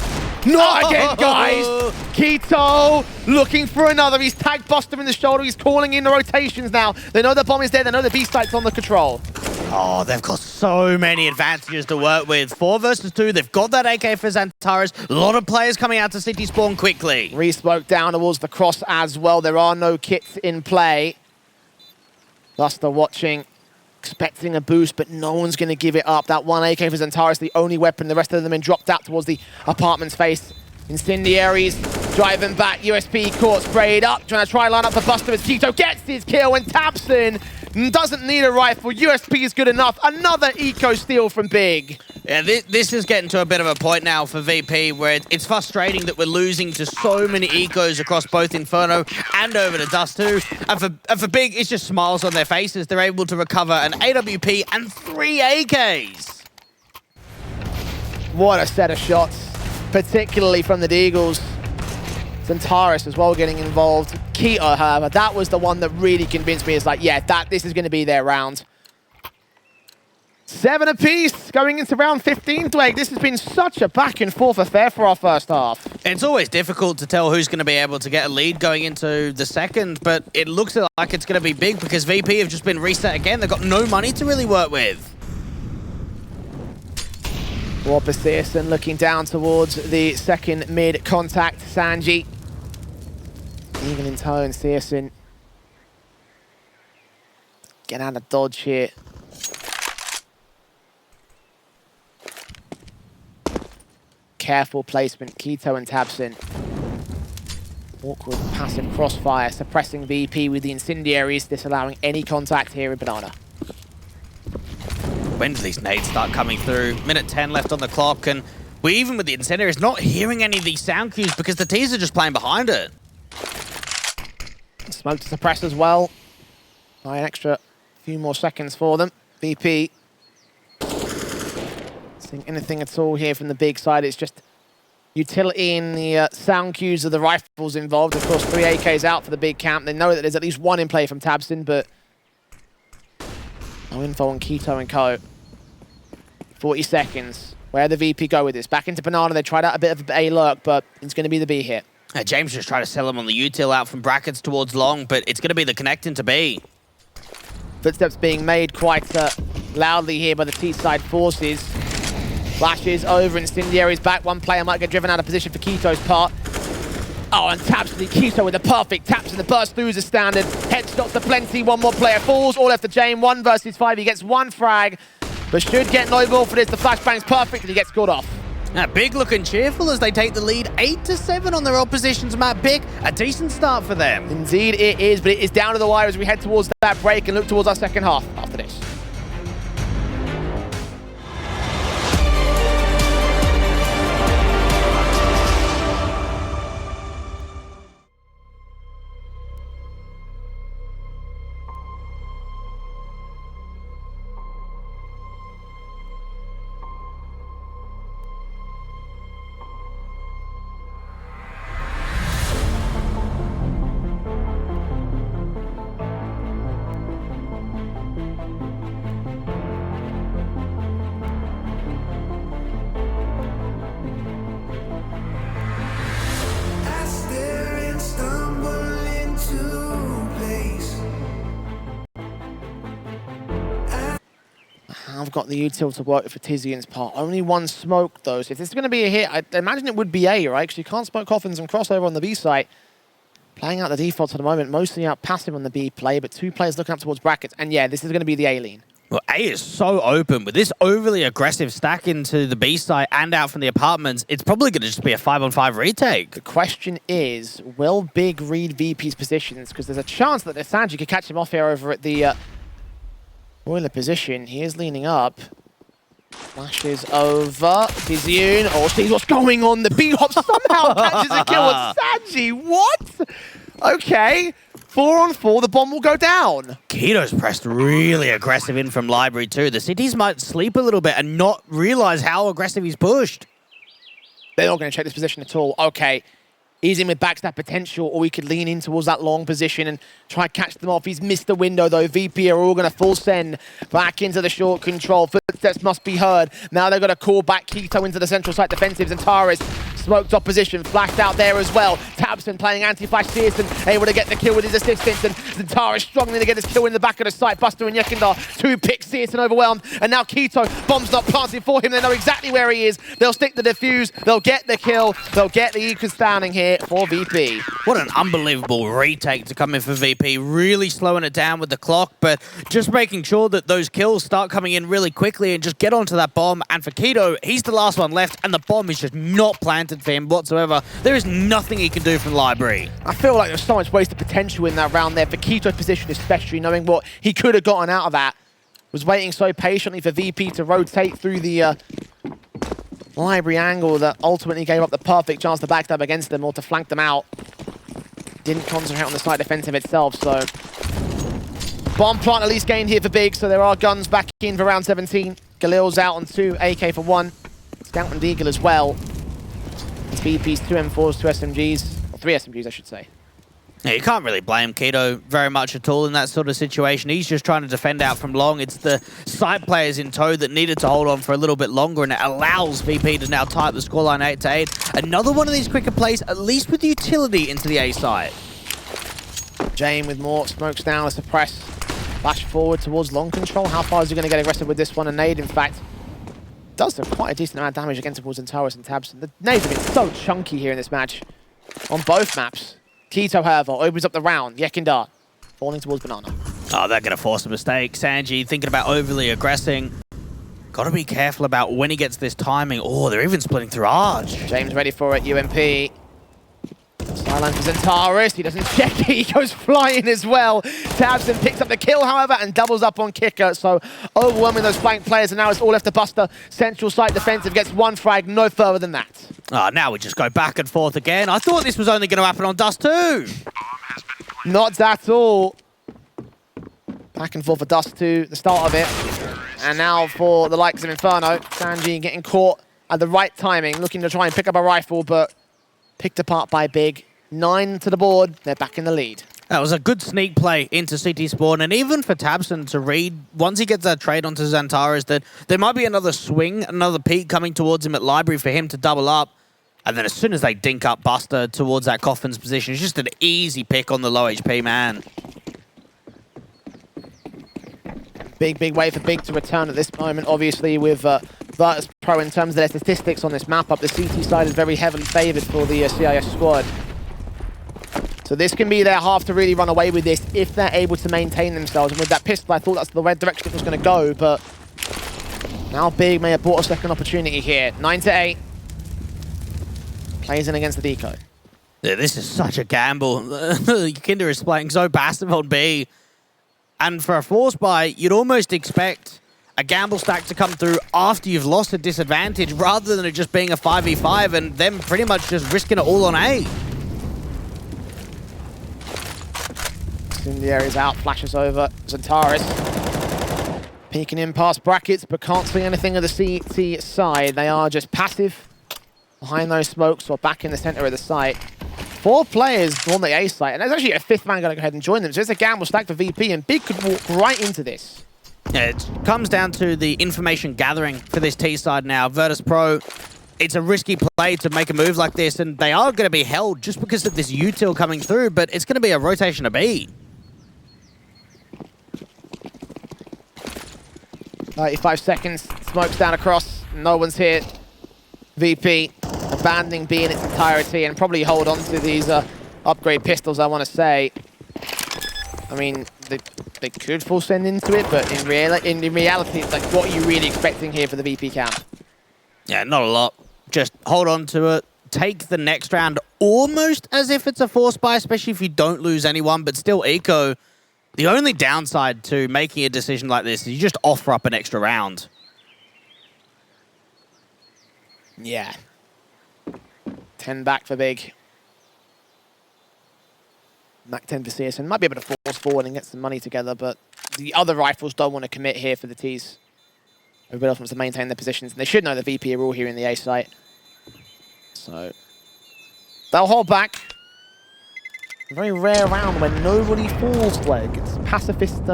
Not again, guys! qikert looking for another. He's tagged Buster in the shoulder. He's calling in the rotations now. They know the bomb is there. They know the B site's on the control. Oh, they've got so many advantages to work with. 4 versus 2, they've got that AK for Xantares. A lot of players coming out to City spawn quickly. Re-smoke down towards the cross as well. There are no kits in play. Buster watching, expecting a boost, but no one's going to give it up. That one AK for Xantares, the only weapon. The rest of them been dropped out towards the apartment's face. Incendiaries driving back. USP caught, sprayed up, trying to try line up the Buster as qikert gets his kill, and tabseN doesn't need a rifle. USP is good enough. Another eco steal from Big. Yeah, this is getting to a bit of a point now for VP where it's frustrating that we're losing to so many ecos across both Inferno and over to Dust 2. And for Big, it's just smiles on their faces. They're able to recover an AWP and 3 AKs. What a set of shots, particularly from the Deagles. Xantares as well getting involved. qikert, however, that was the one that really convinced me. It's like, yeah, this is going to be their round. 7 apiece going into round 15, Blake. This has been such a back and forth affair for our first half. It's always difficult to tell who's going to be able to get a lead going into the second, but it looks like it's going to be Big because VP have just been reset again. They've got no money to really work with. Whopper syrsoN looking down towards the second mid contact. Sanji. Even in tone, syrsoN. Get out of dodge here. Careful placement, qikert and tabseN. Awkward passive crossfire, suppressing VP with the incendiaries, disallowing any contact here in Banana. When do these nades start coming through? Minute 10 left on the clock, and we even with the incendiaries not hearing any of these sound cues because the T's are just playing behind it. Smoke to suppress as well. By an extra few more seconds for them. VP. Seeing anything at all here from the Big side. It's just utility in the sound cues of the rifles involved. Of course, 3 AKs out for the Big camp. They know that there's at least one in play from tabseN, but no info on qikert and co. 40 seconds. Where the VP go with this? Back into Banana. They tried out a bit of a lurk, but it's going to be the B here. James just tried to sell him on the util out from brackets towards long, but it's going to be the connecting to B. Footsteps being made quite loudly here by the T-side forces. Flashes over, incendiaries back. One player might get driven out of position for qikert part. Oh, and tabseN qikert with a perfect taps and the burst through is a standard. Headshots to plenty. One more player falls. All left to James. 1 versus 5. He gets 1 frag, but should get no ball for this. The flashbang's perfect and he gets scored off. Now, Big looking cheerful as they take the lead 8-7 on their opposition's map. Big, a decent start for them. Indeed it is, but it is down to the wire as we head towards that break and look towards our second half after this. I've got the util to work for tiziaN's part. Only 1 smoke, though. So if this is going to be a hit, I imagine it would be A, right? Because you can't smoke coffins and crossover on the B site. Playing out the defaults at the moment, mostly out passive on the B play, but 2 players looking up towards brackets. And yeah, this is going to be the A lean. Well, A is so open. With this overly aggressive stack into the B site and out from the apartments, it's probably going to just be a 5-on-5 retake. The question is, will Big read VP's positions? Because there's a chance that Sanji could catch him off here over at the boiler position. He is leaning up. Flashes over. tiziaN. Oh, sees what's going on. The B-hop somehow catches a kill on Sanji. What? Okay. 4-on-4, the bomb will go down. qikert pressed really aggressive in from library too. The cities might sleep a little bit and not realize how aggressive he's pushed. They're not going to check this position at all. Okay. He's in with backstab potential, or we could lean in towards that long position and try and catch them off. He's missed the window, though. VP are all going to full send back into the short control. Footsteps must be heard. Now they're going to call back qikert into the central site defensives, and Xantares smoked opposition, flashed out there as well. tabseN playing anti-flash, syrsoN able to get the kill with his assistance, and Zentara struggling to get his kill in the back of the site. Buster and Yekindar, 2 picks, syrsoN overwhelmed, and now qikert, bomb's not planted for him, they know exactly where he is. They'll stick the defuse, they'll get the kill, they'll get the eco standing here for VP. What an unbelievable retake to come in for VP, really slowing it down with the clock, but just making sure that those kills start coming in really quickly and just get onto that bomb. And for qikert, he's the last one left, and the bomb is just not planted for him whatsoever. There is nothing he can do from library. I feel like there's so much wasted potential in that round there for qikert position, especially knowing what he could have gotten out of that. Was waiting so patiently for VP to rotate through the library angle that ultimately gave up the perfect chance to backstab against them or to flank them out. Didn't concentrate on the site defensive itself, so bomb plant at least gained here for Big, so there are guns back in for round 17. Galil's out on 2, AK for 1. Scout and Deagle as well. It's VP's 2 M4s, 2 SMGs, or 3 SMGs I should say. Yeah, you can't really blame qikert very much at all in that sort of situation. He's just trying to defend out from long. It's the site players in tow that needed to hold on for a little bit longer, and it allows VP to now tie up the scoreline 8-8. Another one of these quicker plays, at least with utility into the A site. Jane with more smokes down, a suppress. Flash forward towards long control. How far is he going to get aggressive with this one? A nade, in fact, does quite a decent amount of damage against towards Zentaris and tabseN. The nades have been so chunky here in this match on both maps. qikert, however, opens up the round. Yekindar falling towards Banana. Oh, they're going to force a mistake. Sanji thinking about overly aggressing. Got to be careful about when he gets this timing. Oh, they're even splitting through Arch. James ready for it, UMP. Sideline for Zentaris, he doesn't check it, he goes flying as well. tabseN picks up the kill, however, and doubles up on qikert, so overwhelming those flank players, and now it's all left to Buster. Central site defensive gets 1 frag, no further than that. Oh, now we just go back and forth again. I thought this was only going to happen on Dust 2. Not at all. Back and forth for Dust 2, the start of it. And now for the likes of Inferno, Sanji getting caught at the right timing, looking to try and pick up a rifle, but picked apart by Big. 9 to the board, they're back in the lead. That was a good sneak play into CT spawn, and even for tabseN to read, once he gets that trade onto Zentaris, that there might be another swing, another peek coming towards him at library for him to double up. And then as soon as they dink up Buster towards that coffin's position, it's just an easy pick on the low HP man. Big way for Big to return at this moment, obviously, with Virtus.pro in terms of their statistics on this map up. The CT side is very heavily favoured for the CIS squad. So this can be their half to really run away with this if they're able to maintain themselves. And with that pistol, I thought that's the red direction it was going to go, but now Big may have bought a second opportunity here. 9-8. Plays in against the deco. Yeah, this is such a gamble. Kinder is playing so passive on B. And for a force buy, you'd almost expect a gamble stack to come through after you've lost a disadvantage rather than it just being a 5v5 and them pretty much just risking it all on A. Incendiary is out, flashes over. Zentaris peeking in past brackets, but can't see anything of the CT side. They are just passive behind those smokes or back in the center of the site. 4 players on the A site, and there's actually a 5th man going to go ahead and join them. So it's a gamble stack for VP, and Big could walk right into this. Yeah, it comes down to the information gathering for this T side now. Virtus.pro, it's a risky play to make a move like this, and they are going to be held just because of this util coming through, but it's going to be a rotation of B. 35 seconds, smokes down across, no one's here. VP abandoning B in its entirety and probably hold on to these upgrade pistols, I want to say. I mean, they could full send into it, but in reality, it's like, what are you really expecting here for the VP camp? Yeah, not a lot. Just hold on to it. Take the next round almost as if it's a force buy, especially if you don't lose anyone, but still eco. The only downside to making a decision like this is you just offer up an extra round. Yeah. 10 back for Big. Mac 10 for syrsoN. Might be able to force forward and get some money together, but the other rifles don't want to commit here for the Ts. Everybody else wants to maintain their positions, and they should know the VP are all here in the A site. So they'll hold back. A very rare round when nobody falls flag. It's pacifist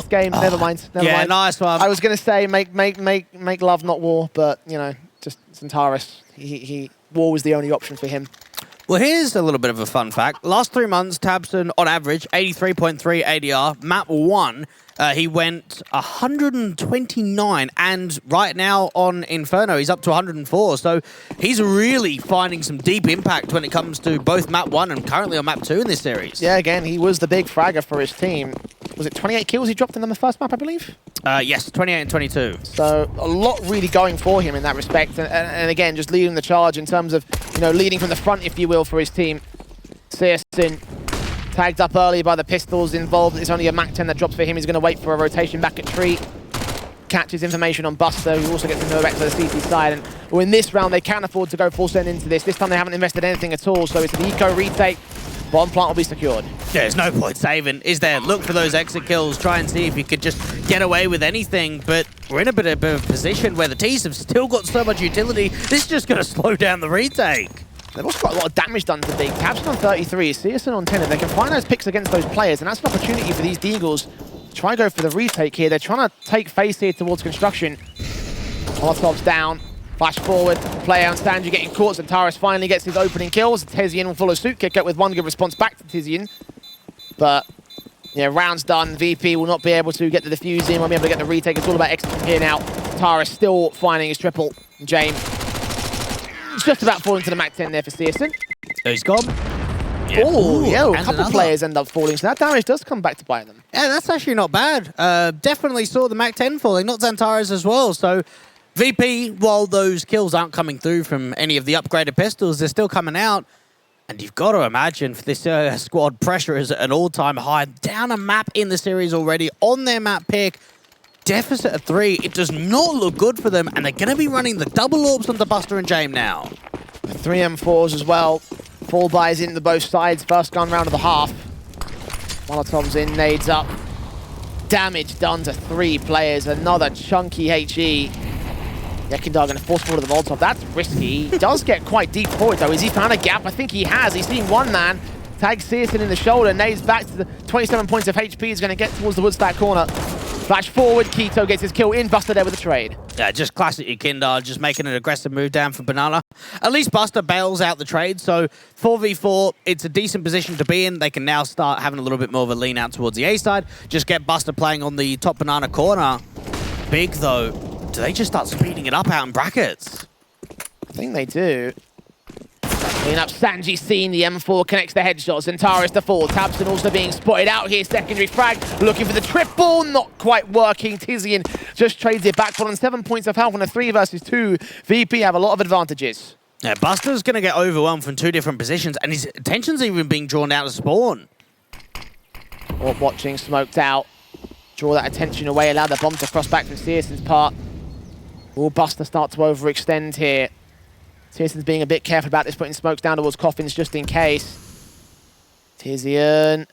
game. Never mind. Never mind. Nice one. I was going to say make love, not war, but you know, just Zentaris. He wall was the only option for him. Well, here's a little bit of a fun fact. Last 3 months, tabseN, on average, 83.3 ADR. Map 1, he went 129. And right now on Inferno, he's up to 104. So he's really finding some deep impact when it comes to both Map 1 and currently on Map 2 in this series. Yeah, again, he was the big fragger for his team. Was it 28 kills he dropped in on the first map, I believe? Yes, 28 and 22. So a lot really going for him in that respect. And again, just leading the charge in terms of, you know, leading from the front, if you will, for his team. syrsoN tagged up early by the pistols involved. It's only a Mac 10 that drops for him. He's going to wait for a rotation back at tree. Catches information on Buster, who also gets to know back to the CT side. And well, in this round, they can't afford to go full send into this. This time, they haven't invested anything at all. So it's an eco retake. Bomb plant will be secured. There's no point saving, is there? Look for those exit kills. Try and see if you could just get away with anything. But we're in a bit of a position where the T's have still got so much utility. This is just going to slow down the retake. They've also got a lot of damage done to Big. tabseN on 33, syrsoN on 10, and they can find those picks against those players, and that's an opportunity for these Deagles to try and go for the retake here. They're trying to take face here towards construction. Molotov's down, flash forward, player on stand, you're getting caught, and tiziaN finally gets his opening kills. tiziaN will follow suit, kick out with one good response back to tiziaN. But, yeah, round's done. VP will not be able to get the defuse in, won't be able to get the retake. It's all about exit from here now. tiziaN still finding his triple. James just about falling to the Mac 10 there for syrsoN. Oh, he's gone. Yeah. Oh, yeah, a couple another. players end up falling, so that damage does come back to bite them. Yeah, that's actually not bad. Definitely saw the Mac 10 falling, not Xantares as well. So VP, while those kills aren't coming through from any of the upgraded pistols, they're still coming out. And you've got to imagine for this squad, pressure is at an all-time high. Down a map in the series already, on their map pick. Deficit of 3. It does not look good for them, and they're going to be running the double orbs onto Buster and James now. 3 M4s as well. Fall buys into both sides. First gun round of the half. Molotov's in, nades up. Damage done to 3 players. Another chunky HE. Yekindar going to force forward to the Molotov. That's risky. He does get quite deep forward, though. Has he found a gap? I think he has. He's seen one man. Tags syrsoN in the shoulder. Nades back to the 27 points of HP. He's going to get towards the woodstack corner. Flash forward. qikert gets his kill in. Buster there with a trade. Yeah, just classic yekindar, just making an aggressive move down for Banana. At least Buster bails out the trade, so 4v4, it's a decent position to be in. They can now start having a little bit more of a lean out towards the A side. Just get Buster playing on the top Banana corner. Big, though. Do they just start speeding it up out in brackets? I think they do. Clean up Sanji seen. The M4 connects the headshots. Xantares to fall. tabseN also being spotted out here. Secondary frag. Looking for the triple. Not quite working. tiziaN just trades it back. But on 7 points of health on a 3 versus 2. VP have a lot of advantages. Yeah, Buster's going to get overwhelmed from 2 different positions. And his attention's even being drawn out of spawn. Orb watching. Smoked out. Draw that attention away. Allow the bomb to cross back from syrsoN's part. Will Buster start to overextend here? syrsoN's being a bit careful about this, putting smokes down towards coffins just in case. tiziaN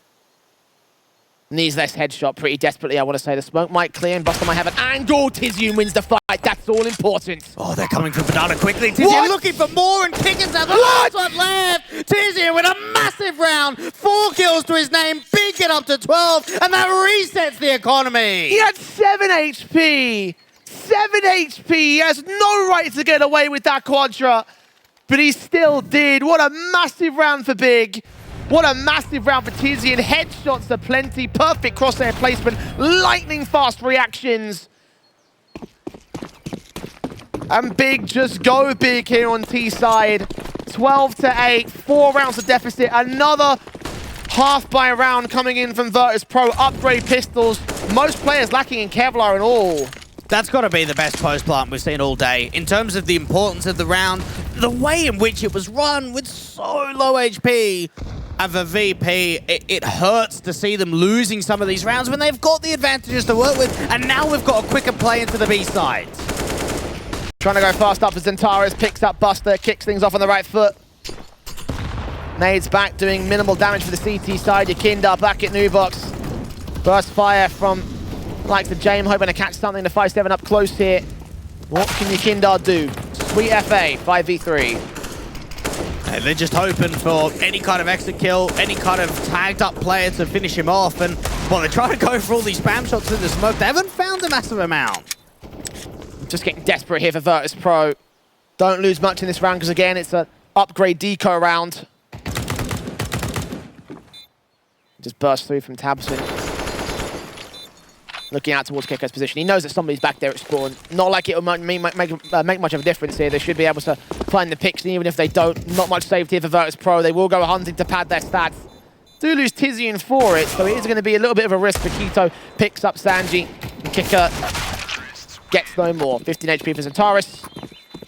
needs this headshot pretty desperately, I want to say. The smoke might clear and Buster might have an angle. tiziaN wins the fight. That's all important. Oh, they're coming for Banana quickly. tiziaN looking for more, and qikert's out the last one left. tiziaN with a massive round. 4 kills to his name. Big get up to 12, and that resets the economy. He had 7 HP. 7 HP. He has no right to get away with that quadra, but he still did. What a massive round for Big. What a massive round for tiziaN. Headshots aplenty. Perfect crosshair placement. Lightning fast reactions. And Big just go big here on T side. 12 to 8. 4 rounds of deficit. Another half by round coming in from Virtus.pro. Upgrade pistols. Most players lacking in Kevlar and all. That's got to be the best post plant we've seen all day. In terms of the importance of the round, the way in which it was run with so low HP, and for VP, it hurts to see them losing some of these rounds when they've got the advantages to work with, and now we've got a quicker play into the B side. Trying to go fast up as Xantares picks up Buster, kicks things off on the right foot. Nades back, doing minimal damage for the CT side. yekindar back at Nubox. Burst fire from likes the James, hoping to catch something. The 5-7 up close here. What can yekindar do? Sweet FA, 5v3. They're just hoping for any kind of exit kill, any kind of tagged up player to finish him off. And, well, they're trying to go for all these spam shots in the smoke. They haven't found a massive amount. Just getting desperate here for Virtus.pro. Don't lose much in this round because, again, it's a upgrade deco around. Just burst through from tabseN. Looking out towards qikert's position. He knows that somebody's back there at spawn. Not like it will make much of a difference here. They should be able to find the picks, and even if they don't, not much safety for Virtus.pro. They will go hunting to pad their stats. Do lose tiziaN for it, so it is going to be a little bit of a risk for qikert. Picks up sanji. qikert gets no more. 15 HP for Xantares.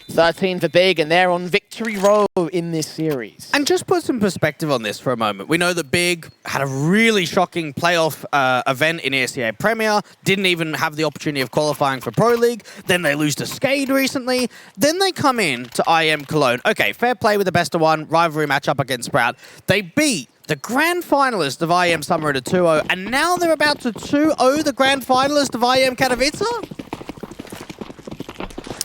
13 for Big, and they're on victory row in this series. And just put some perspective on this for a moment. We know that Big had a really shocking playoff event in ESEA Premier, didn't even have the opportunity of qualifying for Pro League, then they lose to Skade recently, then they come in to IEM Cologne. Okay, fair play with the best of one, rivalry matchup against Sprout. They beat the grand finalist of IEM Summer at a 2-0, and now they're about to 2-0 the grand finalist of IEM Katowice?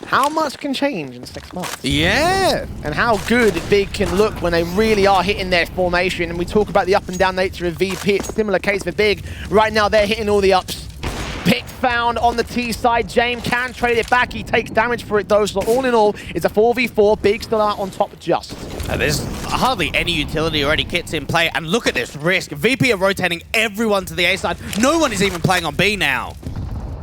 How much can change in 6 months? Yeah. And how good Big can look when they really are hitting their formation. And we talk about the up and down nature of VP. It's a similar case for Big. Right now, they're hitting all the ups. Pick found on the T side. James can trade it back. He takes damage for it, though. So all in all, it's a 4v4. Big still out on top just. There's hardly any utility or any kits in play. And look at this risk. VP are rotating everyone to the A side. No one is even playing on B now.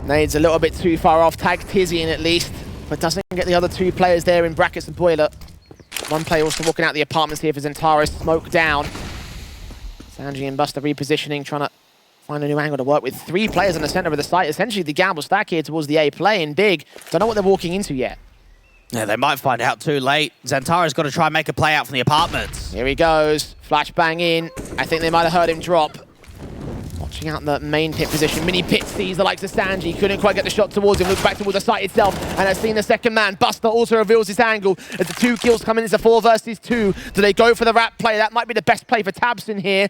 Nade's a little bit too far off. Tags tiziaN at least, but doesn't get the other two players there in brackets and Boiler. One player also walking out the apartments here for Xantares. Smoke down. sanji and Buster repositioning, trying to find a new angle to work with. 3 players in the center of the site. Essentially the gamble stack here towards the A play, and Big don't know what they're walking into yet. Yeah, they might find out too late. Xantares got to try and make a play out from the apartments. Here he goes. Flashbang in. I think they might have heard him drop. Watching out the main pit position. Mini pit sees the likes of sanji. Couldn't quite get the shot towards him. Looks back towards the site itself and has seen the second man. Buster also reveals his angle as the 2 kills come in. It's a 4 versus 2. Do they go for the wrap play? That might be the best play for tabseN here.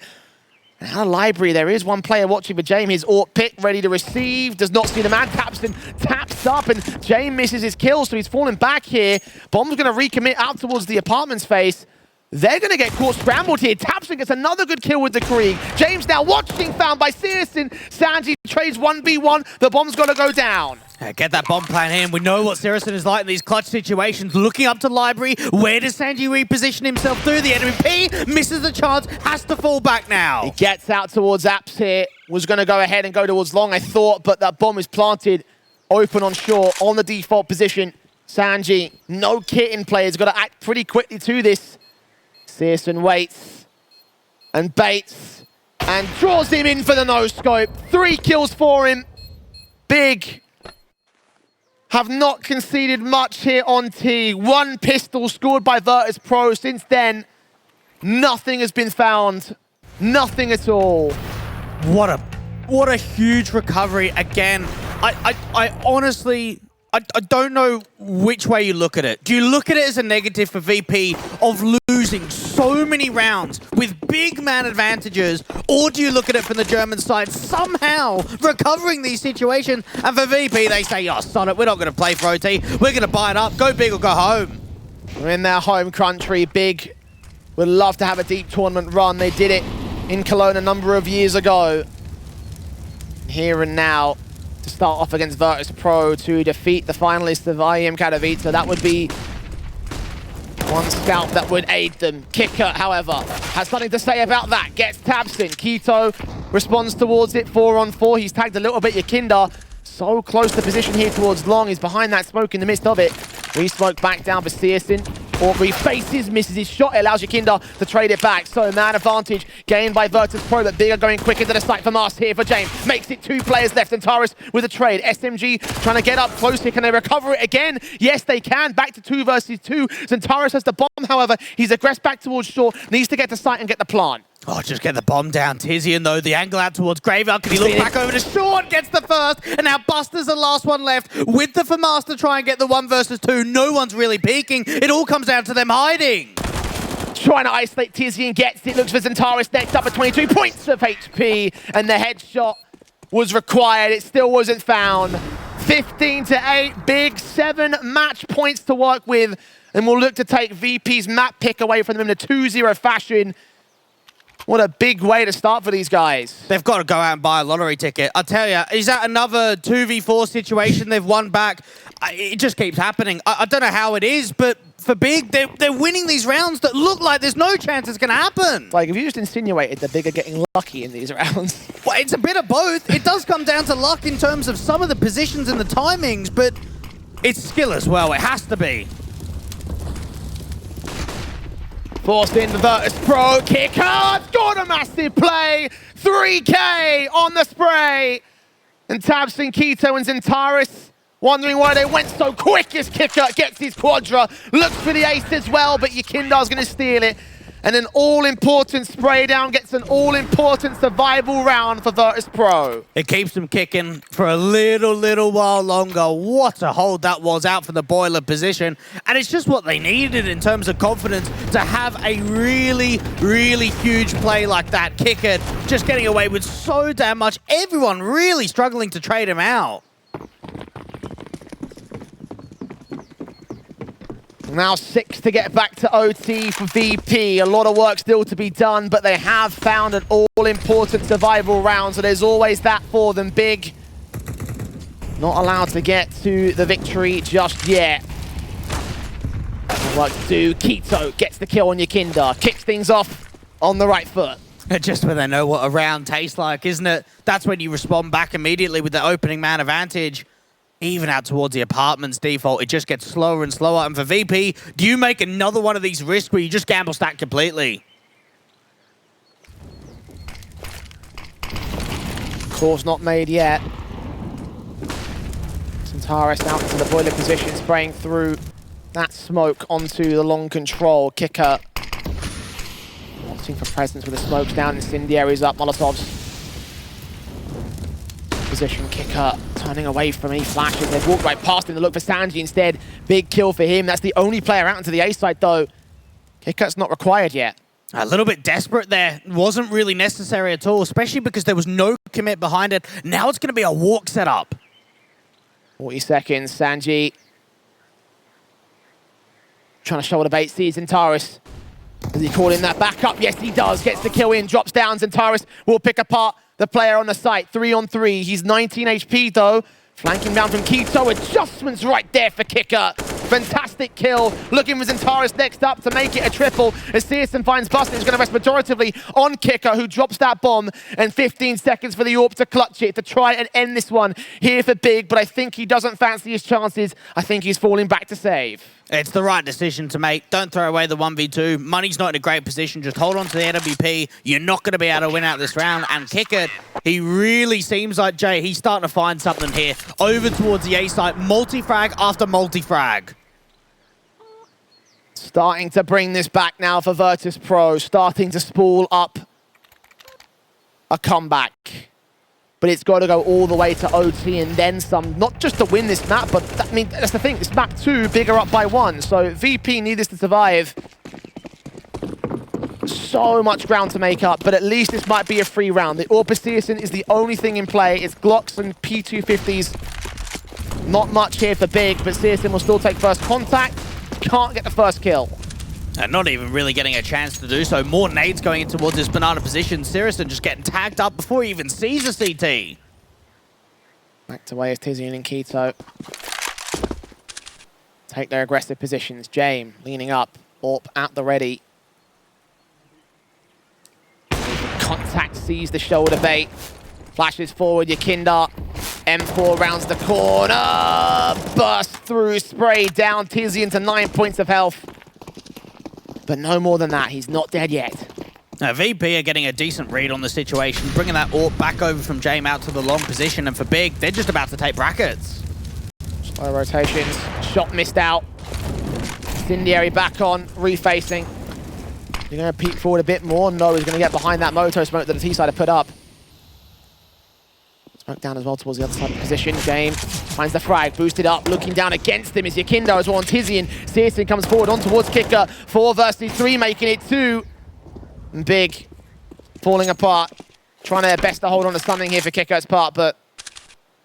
Now library, there is one player watching for James. His AWP pick ready to receive. Does not see the man. tabseN taps up and James misses his kill, so he's falling back here. Bomb's going to recommit out towards the apartment's face. They're going to get caught scrambled here. tabseN gets another good kill with the Krieg. James now watching, found by syrsoN. sanji trades 1v1. The bomb's got to go down. Get that bomb plan in. We know what syrsoN is like in these clutch situations. Looking up to library. Where does sanji reposition himself through? The enemy P misses the chance. Has to fall back now. He gets out towards apps here. Was going to go ahead and go towards long, I thought, but that bomb is planted open on shore on the default position. sanji, no kit in play. He's got to act pretty quickly to this. syrsoN waits and baits and draws him in for the no-scope. 3 kills for him. Big have not conceded much here on T. 1 pistol scored by Virtus.pro. Since then, nothing has been found. Nothing at all. What a huge recovery again. I honestly... I don't know which way you look at it. Do you look at it as a negative for VP of losing so many rounds with big man advantages, or do you look at it from the German side somehow recovering these situations? And for VP, they say, oh, son it, we're not going to play for OT. We're going to buy it up, go big or go home. We're in their home country. Big would love to have a deep tournament run. They did it in Cologne a number of years ago. Here and now, to start off against Virtus.pro to defeat the finalists of IEM Katowice. That would be one scalp that would aid them. qikert, however, has something to say about that. Gets tabseN. Quito responds towards it 4-on-4. He's tagged a little bit. Yakinda so close to position here towards long. He's behind that smoke in the midst of it. Re-smoke back down for syrsoN. Or refaces, misses his shot. It allows Yakinda to trade it back. So man advantage gained by Virtus.pro, but Big are going quick into the site for Master here for James. Makes it 2 players left. Xantares with a trade. SMG trying to get up close here. Can they recover it again? Yes, they can. Back to 2 versus 2. Xantares has the bomb, however. He's aggressed back towards shore. Needs to get to site and get the plant. Oh, just get the bomb down. tiziaN, though, the angle out towards Graveyard. Can he look back over to short? Gets the first. And now Buster's the last one left. With the FAMAS to try and get the 1 versus 2. No one's really peeking. It all comes down to them hiding. Trying to isolate tiziaN, gets it. Looks for Xantares next up at 22 points of HP. And the headshot was required. It still wasn't found. 15-8. Big 7 match points to work with. And we'll look to take VP's map pick away from them in a 2-0 fashion. What a big way to start for these guys. They've got to go out and buy a lottery ticket. I tell you, is that another 2v4 situation they've won back? It just keeps happening. I don't know how it is, but for Big. They're winning these rounds that look like there's no chance it's going to happen. It's like, if you just insinuated that Big are getting lucky in these rounds. Well, it's a bit of both. It does come down to luck in terms of some of the positions and the timings, but it's skill as well. It has to be. Forced in the Virtus.pro. qikert! Got a massive play! 3K on the spray! And tabseN, qikert, and Zentaris wondering why they went so quick as qikert gets his quadra. Looks for the ace as well, but Yakindar's going to steal it. And an all-important spray down gets an all-important survival round for Virtus.pro. It keeps them kicking for a little while longer. What a hold that was out from the boiler position. And it's just what they needed in terms of confidence to have a really huge play like that. qikert just getting away with so damn much. Everyone really struggling to trade him out. Now 6 to get back to OT for VP. A lot of work still to be done, but they have found an all-important survival round, so there's always that for them. Big not allowed to get to the victory just yet. Work to do. qikert gets the kill on Yakinda. Kicks things off on the right foot. Just when they know what a round tastes like, isn't it? That's when you respond back immediately with the opening man advantage. Even out towards the apartment's default, it just gets slower and slower. And for VP, do you make another one of these risks where you just gamble stack completely? Course not made yet. Zentaris out into the boiler position, spraying through that smoke onto the long control. qikert wanting for presence with the smokes down, incendiaries up, Molotovs. Position. qikert turning away from any flashes. They've walked right past him to look for syrsoN instead. Big kill for him. That's the only player out into the A side though. qikert's not required yet. A little bit desperate there. Wasn't really necessary at all, especially because there was no commit behind it. Now it's going to be a walk setup. 40 seconds. syrsoN trying to show the bait. Sees Zentaris. Does he call in that back up? Yes, he does. Gets the kill in. Drops down. Zentaris will pick apart the player on the site. 3-on-3. He's 19 HP though. Flanking down from qikert. Adjustments right there for qikert. Fantastic kill. Looking for Zentaris next up to make it a triple. As syrsoN finds Buster, who's going to rest pejoratively on qikert, who drops that bomb. And 15 seconds for the AWP to clutch it, to try and end this one here for Big. But I think he doesn't fancy his chances. I think he's falling back to save. It's the right decision to make. Don't throw away the 1v2. Money's not in a great position. Just hold on to the NWP. You're not going to be able to win out this round. And qikert, he really seems like, Jay, he's starting to find something here. Over towards the A site. Multi-frag after multi-frag. Starting to bring this back now for Virtus.pro. Starting to spool up a comeback. But it's got to go all the way to OT and then some, not just to win this map, but I mean, that's the thing, this map 2, bigger up by 1. So VP need this to survive. So much ground to make up, but at least this might be a free round. The AWP syrsoN is the only thing in play. It's Glocks and P250s. Not much here for Big, but syrsoN will still take first contact. Can't get the first kill. And not even really getting a chance to do so. More nades going in towards this banana position. syrsoN just getting tagged up before he even sees a CT. Back to way of tiziaN and qikert. Take their aggressive positions. James leaning up. AWP at the ready. Contact sees the shoulder bait. Flashes forward. Yakinda. M4 rounds the corner. Burst through. Spray down. tiziaN to 9 points of health. But no more than that. He's not dead yet. Now, VP are getting a decent read on the situation, bringing that AWP back over from James out to the long position. And for Big, they're just about to take brackets. Slow rotations. Shot missed out. Incendiary back on. Refacing. You're going to peek forward a bit more. No, he's going to get behind that moto smoke that the T-side have put up. Smoke down as well towards the other side of the position. James finds the frag, boosted up, looking down against him is Yakinda as well on tiziaN. syrsoN comes forward on towards qikert. 4 versus 3, making it 2. And Big falling apart. Trying their best to hold on to something here for qikert's part, but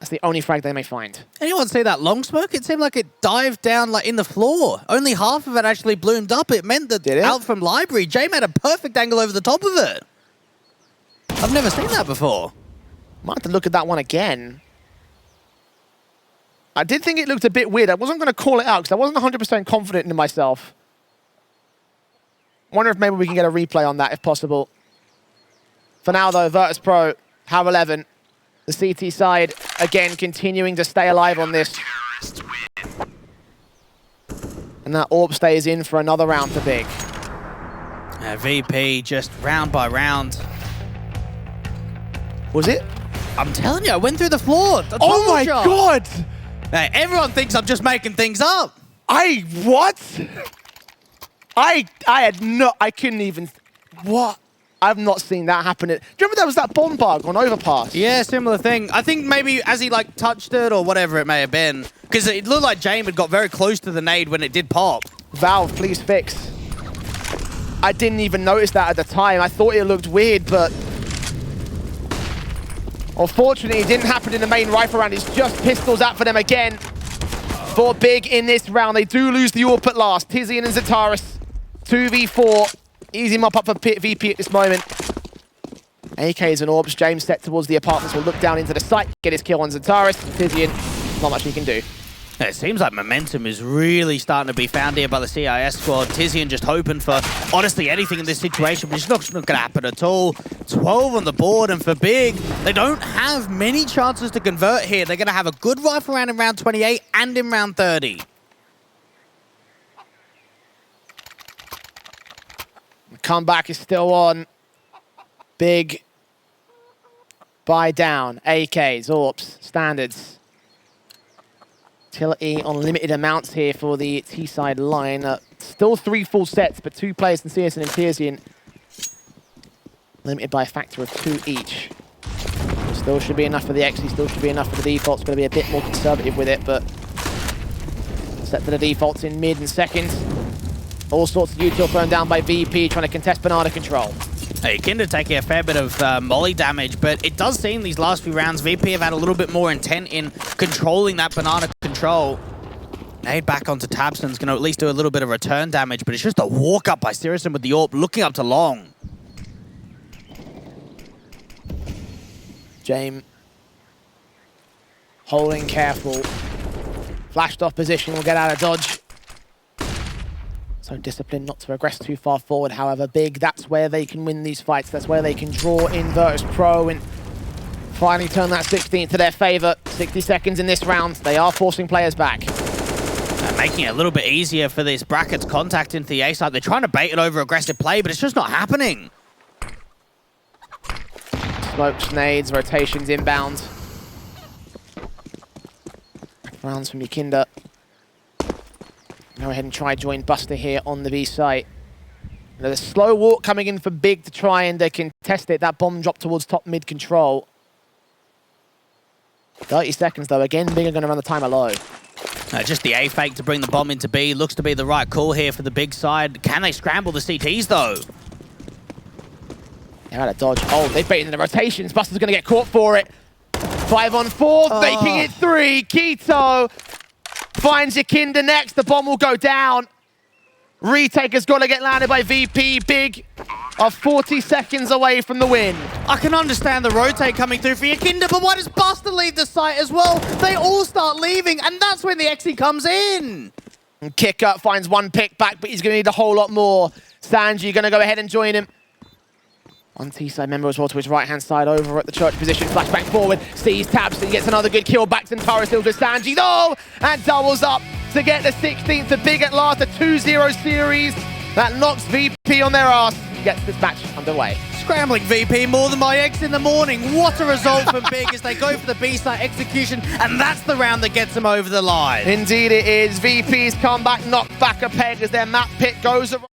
that's the only frag they may find. Anyone see that long smoke? It seemed like it dived down like in the floor. Only half of it actually bloomed up. It meant that out from library, James had a perfect angle over the top of it. I've never seen that before. Might have to look at that one again. I did think it looked a bit weird. I wasn't going to call it out because I wasn't 100% confident in myself. Wonder if maybe we can get a replay on that if possible. For now, though, Virtus.pro have 11. The CT side, again, continuing to stay alive on this. And that AWP stays in for another round for Big. VP just round by round. Was it? I'm telling you, I went through the floor. Oh my God! Hey, everyone thinks I'm just making things up. What? I couldn't even, what? I've not seen that happen. Do you remember there was that bomb bug on Overpass? Yeah, similar thing. I think maybe as he like touched it or whatever it may have been, because it looked like James had got very close to the nade when it did pop. Valve, please fix. I didn't even notice that at the time. I thought it looked weird, but unfortunately, it didn't happen in the main rifle round. It's just pistols out for them again. For Big in this round. They do lose the AWP at last. tiziaN and Zataris, 2v4. Easy mop up for VP at this moment. AKs and AWPs. James set towards the apartments. Will look down into the site, get his kill on Zataris. tiziaN, not much he can do. It seems like momentum is really starting to be found here by the CIS squad. tiziaN just hoping for, honestly, anything in this situation, but it's not going to happen at all. 12 on the board, and for Big, they don't have many chances to convert here. They're going to have a good rifle round in round 28 and in round 30. The comeback is still on. Big buy down. AKs, AWPs, standards. Utility on limited amounts here for the T-side line. Still 3 full sets, but 2 players in syrsoN and tiziaN. Limited by a factor of 2 each. Still should be enough for the XE, still should be enough for the defaults. Going to be a bit more conservative with it, but set to the defaults in mid and second. All sorts of util thrown down by VP, trying to contest banana control. Hey, qikert taking a fair bit of molly damage, but it does seem these last few rounds, VP have had a little bit more intent in controlling that banana control. Nade back onto tabseN's going to at least do a little bit of return damage, but it's just a walk up by syrsoN with the AWP, looking up to long. James holding careful. Flashed off position, will get out of dodge. So disciplined not to regress too far forward. However, Big, that's where they can win these fights. That's where they can draw in Virtus.pro and finally turn that 16th to their favor. 60 seconds in this round. They are forcing players back. Making it a little bit easier for this brackets contact into the A side. They're trying to bait it over aggressive play, but it's just not happening. Smokes, nades, rotations, inbound. Rounds from qikert. Go ahead and try join Buster here on the B site. There's a slow walk coming in for Big to try and contest it. That bomb drop towards top mid control. 30 seconds though. Again, Big are going to run the timer low. Just the A fake to bring the bomb into B. Looks to be the right call here for the Big side. Can they scramble the CTs though? They're out of dodge. Oh, they've baited in the rotations. Buster's going to get caught for it. 5 on 4, making it 3. Keto finds qikert next. The bomb will go down. Retake has got to get landed by VP. Big are 40 seconds away from the win. I can understand the rotate coming through for qikert, but why does Buster leave the site as well? They all start leaving, and that's when the XE comes in. And qikert finds 1 pick back, but he's going to need a whole lot more. Sanji going to go ahead and join him. One T-side member as well to his right-hand side over at the church position. Flashback forward, sees tabseN, gets another good kill. Back to Tara still with Sanji. No! And doubles up to get the 16th to Big at last. A 2-0 series that knocks VP on their ass. Gets this match underway. Scrambling VP more than my eggs in the morning. What a result from Big as they go for the B-side execution, and that's the round that gets them over the line. Indeed it is. VP's comeback knocked back a peg as their map pick goes around.